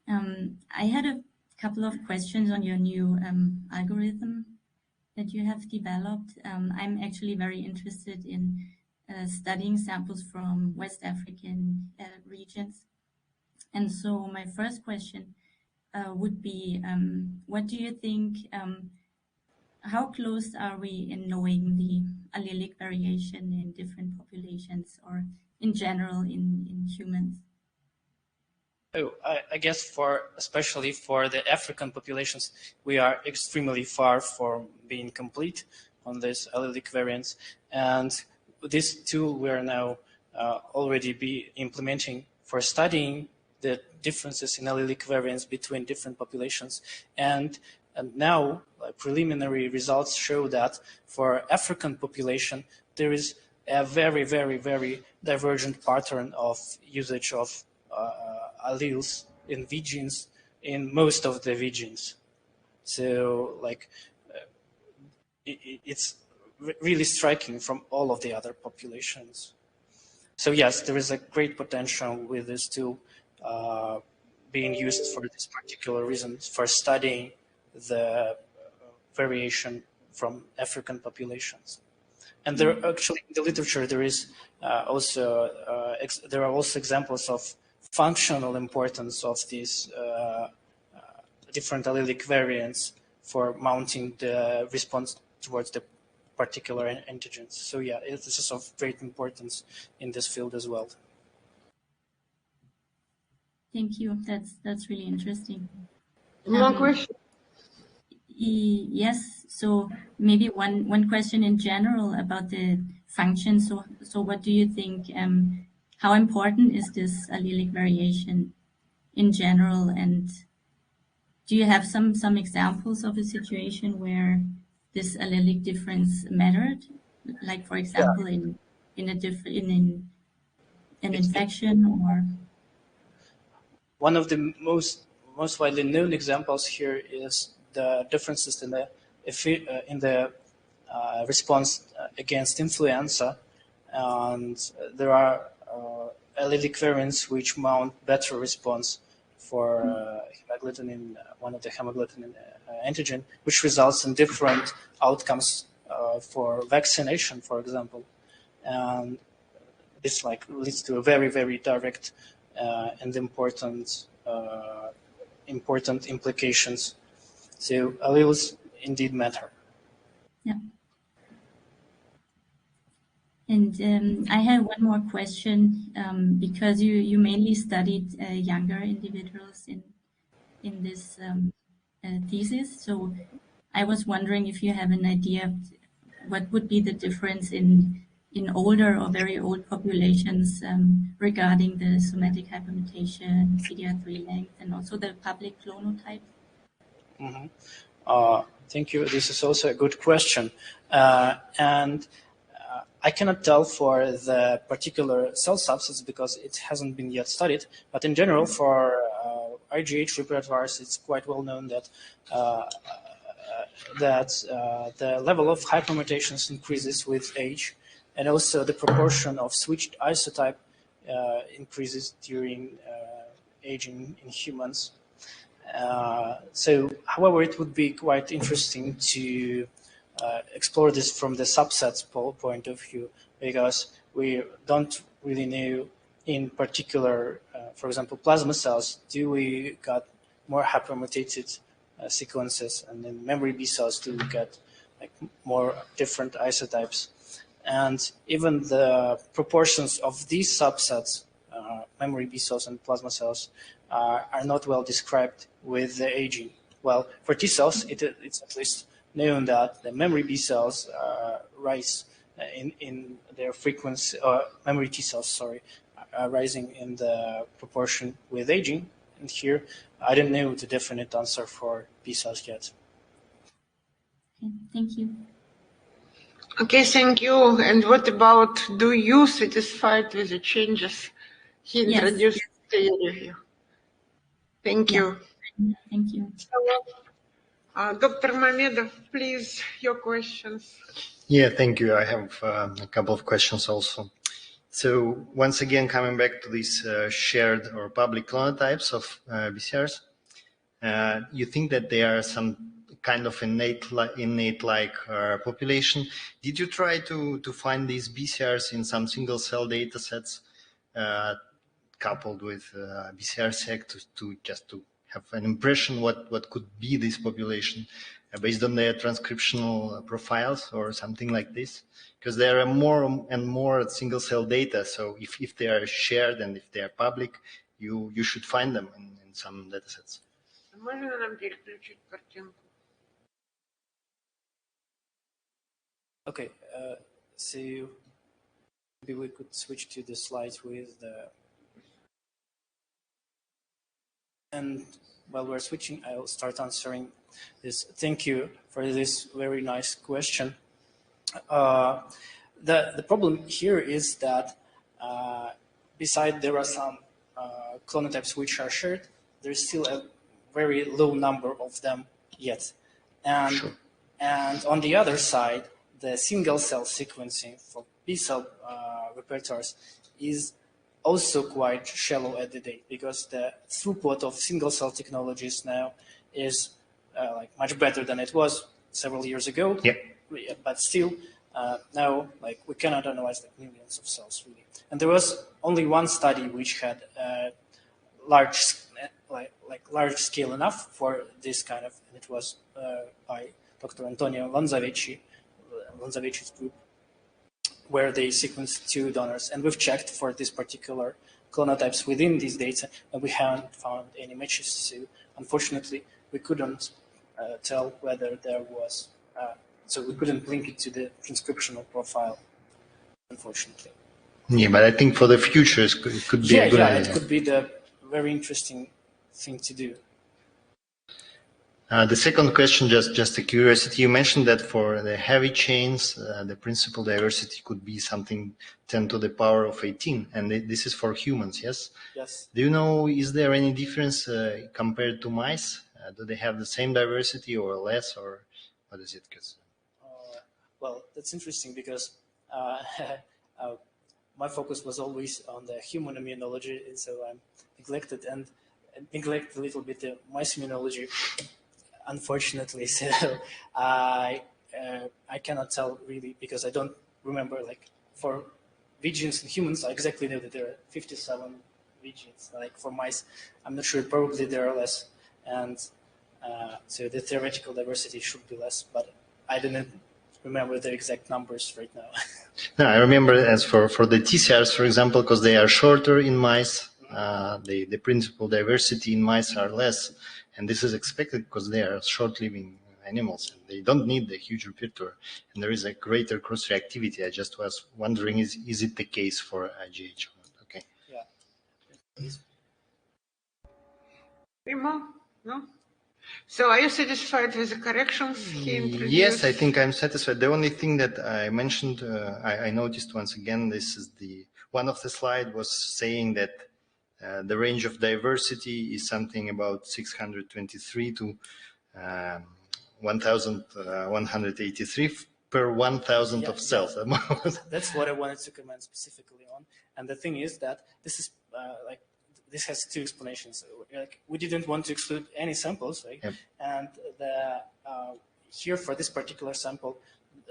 I had a couple of questions on your new algorithm that you have developed. I'm actually very interested in studying samples from West African regions. And so my first question would be, what do you think, how close are we in knowing the allelic variation in different populations or in general in humans? Oh, I guess especially for the African populations, we are extremely far from being complete on this allelic variants. And this tool we are now already be implementing for studying the differences in allelic variants between different populations. And now preliminary results show that for African population, there is a very, very, very divergent pattern of usage of alleles in V genes in most of the V genes. So it's really striking from all of the other populations. So yes, there is a great potential with this tool being used for this particular reason, for studying the variation from African populations. And there actually in the literature there is also there are also examples of functional importance of these different allelic variants for mounting the response towards the particular antigens. So yeah, this is of great importance in this field as well. Thank you. That's really interesting. More questions? Yes. So maybe one question in general about the function. So what do you think? How important is this allelic variation in general? And do you have some examples of a situation where this allelic difference mattered? Like for example, in an infection or. One of the most widely known examples here is the differences in the response against influenza, and there are allelic variants which mount better response for hemagglutinin, one of the hemagglutinin antigen, which results in different outcomes for vaccination, for example, and this leads to a very, very direct and important implications. So alleles indeed matter. Yeah. And I had one more question because you mainly studied younger individuals in this thesis. So I was wondering if you have an idea of what would be the difference in older or very old populations regarding the somatic hypermutation, CDR3 length, and also the public clonotype? Mm-hmm. Thank you. This is also a good question. And I cannot tell for the particular cell subsets because it hasn't been yet studied. But in general, for IgH repertoires, it's quite well known that the level of hypermutations increases with age, and also the proportion of switched isotype increases during aging in humans. So, however, it would be quite interesting to explore this from the subsets point of view, because we don't really know in particular, for example, plasma cells, do we got more hypermutated sequences, and then memory B cells do we get more different isotypes. And even the proportions of these subsets, memory B cells and plasma cells, are not well described with the aging. Well, for T cells, it's at least known that the memory B cells rise in their frequency, memory T cells, sorry, are rising in the proportion with aging. And here, I don't know the definite answer for B cells yet. Okay, thank you. Okay, thank you. And what about, do you satisfied with the changes he introduced to your review? Thank you. Thank you. Dr. Mamedov, please, your questions. Yeah, thank you. I have a couple of questions also. So once again, coming back to these shared or public clonotypes of BCRs, you think that they are some kind of innate-like population. Did you try to find these BCRs in some single-cell data sets coupled with BCR-seq to have an impression what could be this population based on their transcriptional profiles or something like this? Because there are more and more single-cell data, so if they are shared and if they are public, you should find them in some data sets. Можно нам переключить картинку? Okay, so maybe we could switch to the slides with the... And while we're switching, I'll start answering this. Thank you for this very nice question. The problem here is that besides there are some clonotypes which are shared, there's still a very low number of them yet. And, sure. And on the other side, the single-cell sequencing for B-cell repertoires is also quite shallow at the day, because the throughput of single-cell technologies now is like much better than it was several years ago. Yeah. But still, now like we cannot analyze like millions of cells really. And there was only one study which had large scale enough for this kind of, and it was by Dr. Antonio Lanzavici's group, where they sequenced 2 donors. And we've checked for this particular clonotypes within these data, and we haven't found any matches. So unfortunately, we couldn't tell whether there was, so we couldn't link it to the transcriptional profile, unfortunately. Yeah, but I think for the future, it could be a good idea. It could be the very interesting thing to do. The second question, just a curiosity. You mentioned that for the heavy chains, the principal diversity could be something 10 to the power of 18, and this is for humans, yes? Yes. Do you know, is there any difference compared to mice? Do they have the same diversity or less, or what is it? Well, that's interesting because my focus was always on the human immunology, and so I'm neglected and neglect a little bit the mice immunology. Unfortunately, so I cannot tell really, because I don't remember, like for regions in humans, I exactly know that there are 57 regions. Like for mice, I'm not sure, probably there are less. And so the theoretical diversity should be less, but I didn't remember the exact numbers right now. No, I remember as for the TCRs, for example, because they are shorter in mice, the principal diversity in mice are less. And this is expected because they are short-living animals. And they don't need the huge repertoire. And there is a greater cross-reactivity. I just was wondering, is it the case for IgH? Okay. Yeah. Remo? No? So are you satisfied with the corrections he introduced? Yes, I think I'm satisfied. The only thing that I mentioned, I noticed once again, this is one of the slides was saying that the range of diversity is something about 623 to 1,183 per 1,000 of cells. Yeah. That's what I wanted to comment specifically on. And the thing is that this is this has 2 explanations. Like, we didn't want to exclude any samples, right? Yep. And here for this particular sample,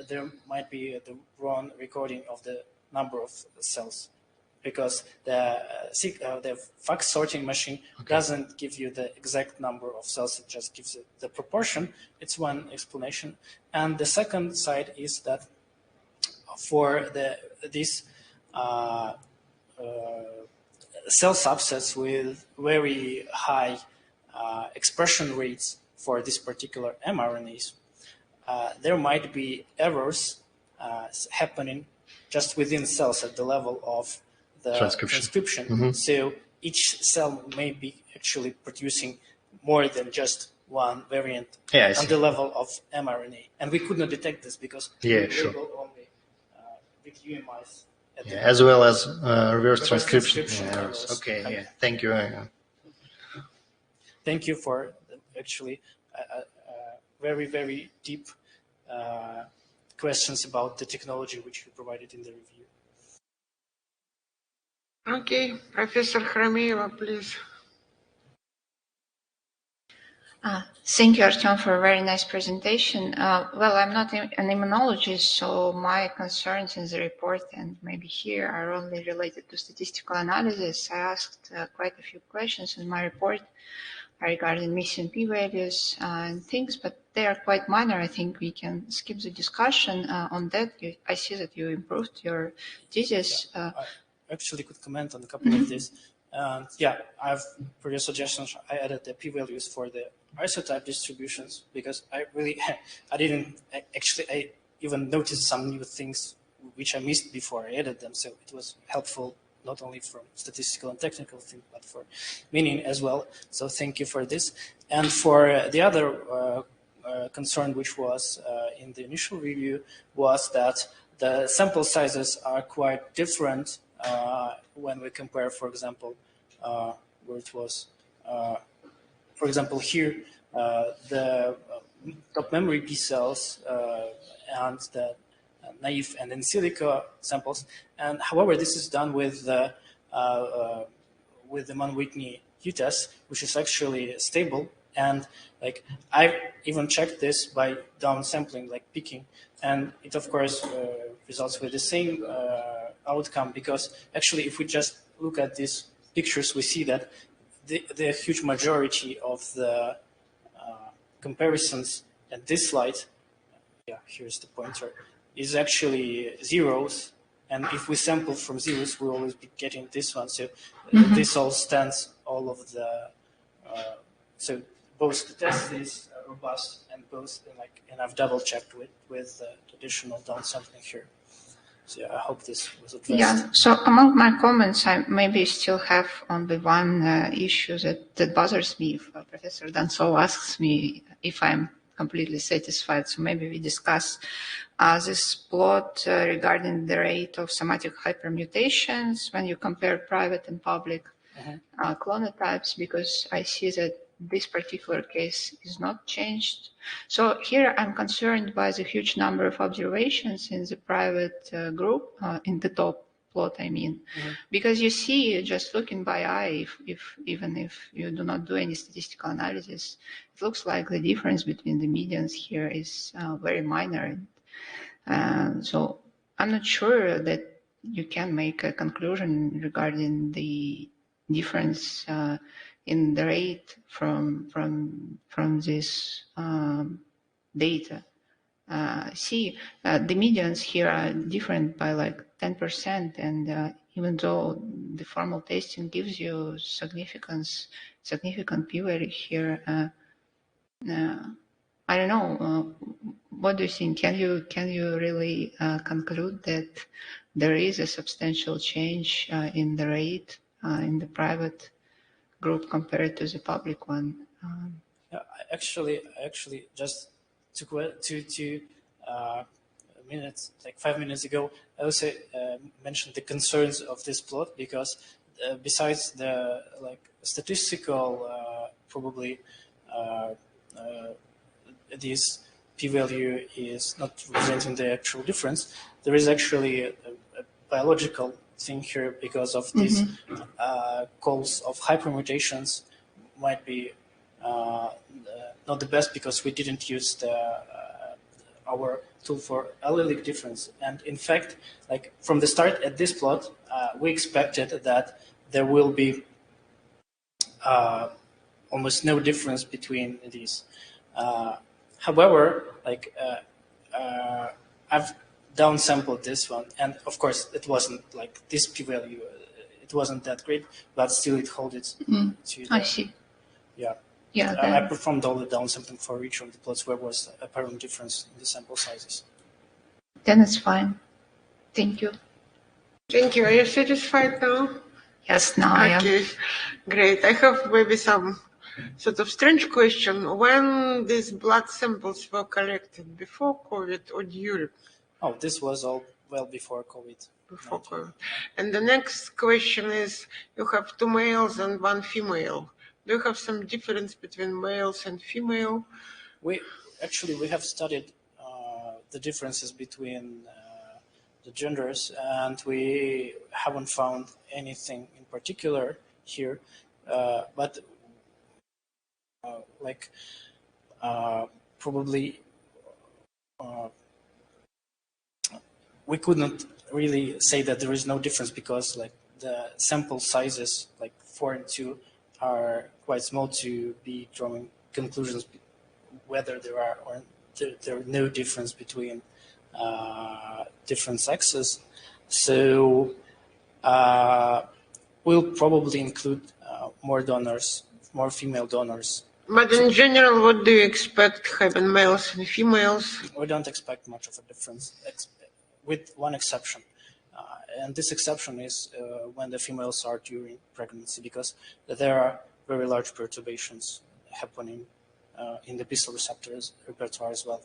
there might be the wrong recording of the number of cells, because the fax sorting machine doesn't give you the exact number of cells, it just gives you the proportion. It's one explanation. And the second side is that for these cell subsets with very high expression rates for this particular mRNAs, there might be errors happening just within cells at the level of the transcription. Mm-hmm. So each cell may be actually producing more than just one variant on the level of mRNA. And we could not detect this because we labeled only with UMIs. As well as reverse transcription errors. Okay, yeah. Thank you. Thank you for actually very, very deep questions about the technology which you provided in the review. Okay, Professor Khrameeva, please. Thank you, Artem, for a very nice presentation. Well, I'm not an immunologist, so my concerns in the report and maybe here are only related to statistical analysis. I asked quite a few questions in my report regarding missing p-values and things, but they are quite minor. I think we can skip the discussion on that. I see that you improved your thesis. I actually could comment on a couple of these. Yeah, I've, for your suggestions, I added the p-values for the isotype distributions because I even noticed some new things which I missed before I added them. So it was helpful not only from statistical and technical things, but for meaning as well. So thank you for this. And for the other concern, which was in the initial review, was that the sample sizes are quite different when we compare, for example, where it was, for example, here, the top memory B cells and the naive and in silico samples. And however, this is done with the Mann-Whitney U-test, which is actually stable. And like I even checked this by downsampling, like picking, and it of course results with the same outcome, because actually if we just look at these pictures, we see that the huge majority of the comparisons at this slide, yeah, here's the pointer, is actually zeros. And if we sample from zeros, we'll always be getting this one. So this all stands all of the, so both the test is robust and both, and I've double checked with additional downsampling here. So yeah, I hope this was addressed. Yeah, so among my comments, I maybe still have only one issue that bothers me. If Professor Danso asks me if I'm completely satisfied, so maybe we discuss this plot regarding the rate of somatic hypermutations when you compare private and public clonotypes, because I see that this particular case is not changed. So here I'm concerned by the huge number of observations in the private group, in the top plot, I mean, because you see, just looking by eye, even if you do not do any statistical analysis, it looks like the difference between the medians here is very minor. So I'm not sure that you can make a conclusion regarding the difference in the rate from this data. See, the medians here are different by like 10%, and even though the formal testing gives you significant p-value here, I don't know. What do you think? Can you really conclude that there is a substantial change in the rate in the private group compared to the public one? Yeah, actually, just 5 minutes ago, I also mentioned the concerns of this plot, because besides the statistical probably this p-value is not representing the actual difference, there is actually a biological thing here, because of these calls of hypermutations might be not the best, because we didn't use our tool for allelic difference. And in fact, like from the start at this plot, we expected that there will be almost no difference between these. However, I've downsampled this one, and of course it wasn't like this p-value, it wasn't that great, but still it holds it to the, I see. Yeah. Yeah. I performed all the downsampling for each of the plots where was apparent difference in the sample sizes. Then it's fine. Thank you. Thank you. Are you satisfied now? Yes, now I am. Okay, great. I have maybe some sort of strange question. When these blood samples were collected, before COVID or during? Oh, this was all well before COVID. Before COVID. And the next question is, you have 2 males and 1 female. Do you have some difference between males and female? actually we have studied the differences between the genders, and we haven't found anything in particular here, but probably we couldn't really say that there is no difference, because like the sample sizes, like 4 and 2, are quite small to be drawing conclusions whether there are or there are no difference between different sexes. So we'll probably include more donors, more female donors. But in general, what do you expect having males and females? We don't expect much of a difference, with one exception. And this exception is when the females are during pregnancy, because there are very large perturbations happening in the B-cell receptors repertoire as well.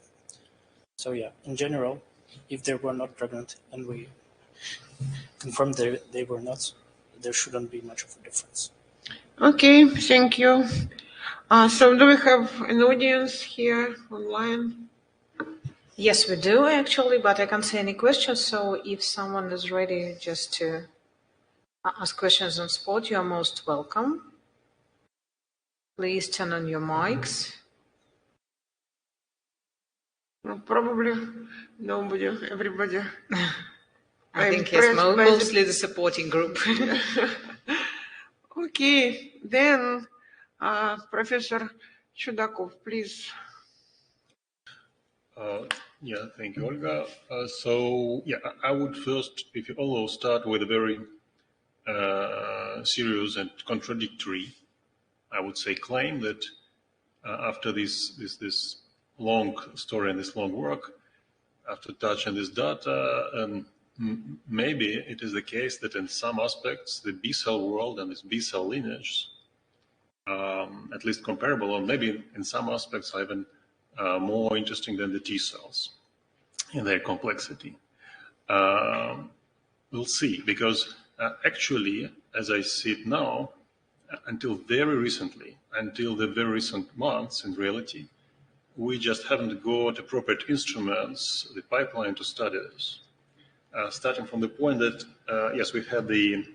So yeah, in general, if they were not pregnant and we confirmed they were not, there shouldn't be much of a difference. Okay, thank you. So do we have an audience here online? Yes, we do actually, but I can't see any questions. So if someone is ready just to ask questions on spot, you are most welcome. Please turn on your mics. Well, probably nobody, everybody. I think yes, mostly the supporting group. Okay, then Professor Chudakov, please. Yeah, thank you, Olga. So, yeah, I would first, if you allow, start with a very serious and contradictory, I would say, claim that after this long story and this long work, after touching this data, maybe it is the case that in some aspects the B-cell world and this B-cell lineage, at least comparable, or maybe in some aspects even more interesting than the T cells in their complexity. We'll see, because actually, as I see it now, until very recently, until the very recent months in reality, we just haven't got appropriate instruments, the pipeline to study this. Starting from the point that, yes, we had the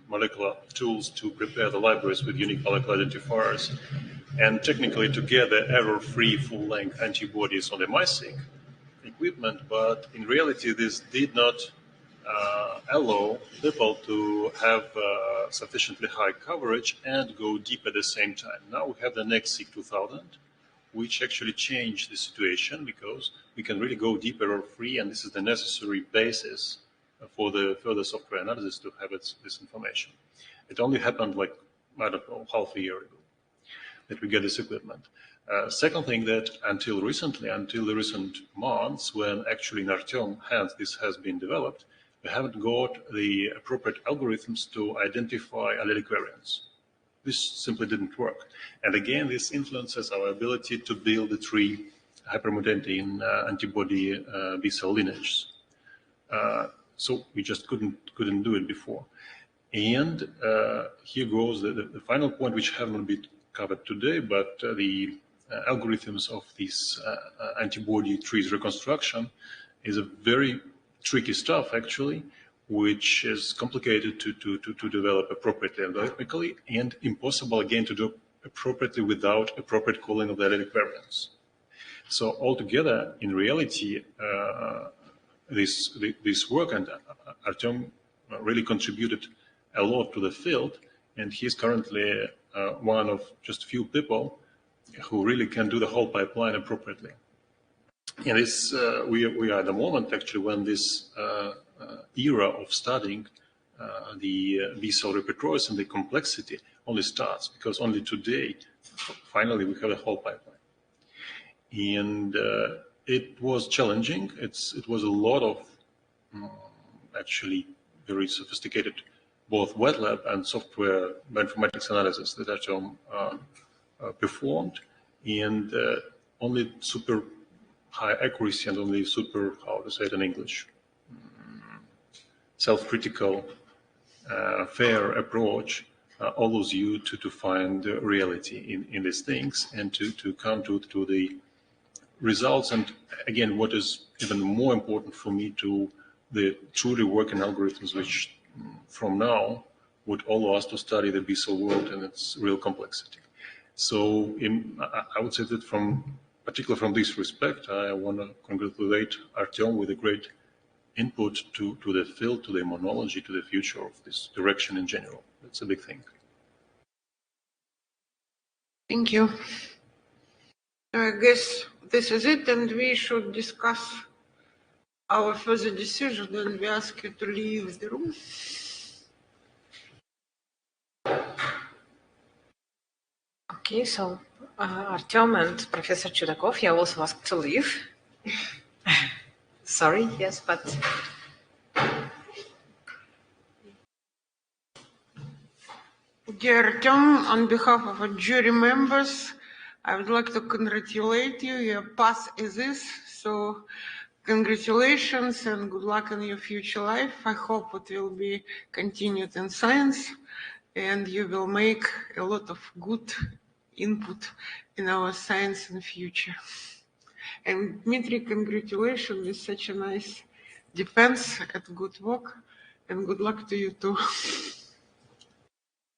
molecular tools to prepare the libraries with unique molecular identifiers, and technically to get the error-free full-length antibodies on the MiSeq equipment, but in reality this did not allow people to have sufficiently high coverage and go deep at the same time. Now we have the NextSeq 2000, which actually changed the situation, because we can really go deep error-free, and this is the necessary basis for the further software analysis to have this information. It only happened like, I don't know, half a year ago that we get this equipment. Second thing, that until recently, until the recent months, when actually in Artem hands this has been developed, we haven't got the appropriate algorithms to identify allelic variants. This simply didn't work. And again, this influences our ability to build the tree hypermutating antibody B-cell lineages. So we just couldn't do it before. And here goes the final point, which haven't been covered today, but the algorithms of this antibody trees reconstruction is a very tricky stuff, actually, which is complicated to develop appropriately algorithmically, and impossible, again, to do appropriately without appropriate calling of the allelic variants. So altogether, in reality, this work, and Artem really contributed a lot to the field, and he's currently one of just a few people who really can do the whole pipeline appropriately. And this, we are at the moment, actually, when this era of studying the B-cell repertoires and the complexity only starts, because only today, finally, we have a whole pipeline. And it was challenging. It was a lot of actually very sophisticated both wet lab and software bioinformatics analysis that Artem performed, and only super high accuracy and only super, how to say it in English, self-critical, fair approach allows you to find reality in these things and to come to the results. And again, what is even more important for me, to the truly working algorithms, which from now would allow us to study the B-cell world and its real complexity. So I would say that particularly from this respect, I want to congratulate Artem with a great input to the field, to the immunology, to the future of this direction in general. That's a big thing. Thank you. I guess this is it, and we should discuss our further decision, and we ask you to leave the room. Okay, so Artem and Professor Chudakov, you also asked to leave. Sorry, yes, but Dear Artem, on behalf of our jury members, I would like to congratulate you. Your path is this, so congratulations and good luck in your future life. I hope it will be continued in science and you will make a lot of good input in our science in the future. And Dmitry, congratulations with such a nice defense and good work, and good luck to you too.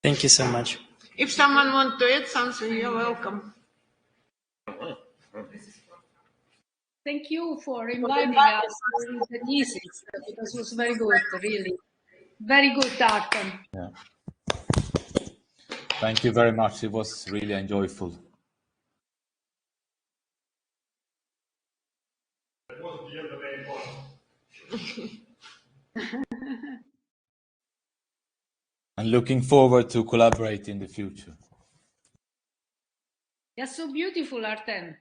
Thank you so much. If someone wants to add something, you're welcome. Thank you for inviting us to the thesis, because it was very good, really. Very good, Artem. Yeah. Thank you very much. It was really enjoyable. That was the end of the main part. And looking forward to collaborate in the future. You're so beautiful, Artem.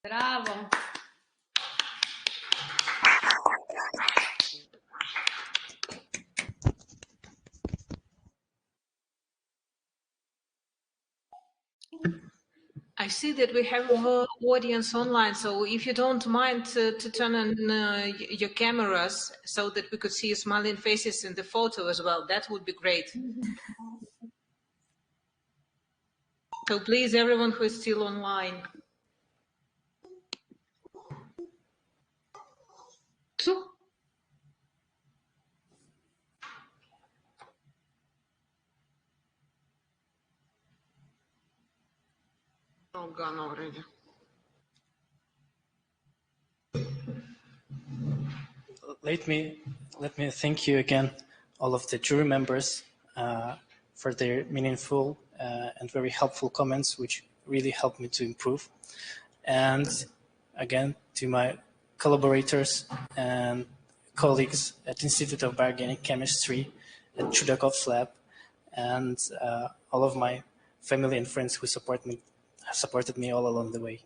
Bravo. I see that we have an audience online, so if you don't mind to turn on your cameras so that we could see your smiling faces in the photo as well, that would be great. So please, everyone who is still online. All gone already. Let me thank you again, all of the jury members, for their meaningful and very helpful comments, which really helped me to improve. And again, to my collaborators and colleagues at Institute of Bioorganic Chemistry, at Chudakov's lab, and all of my family and friends who supported me all along the way.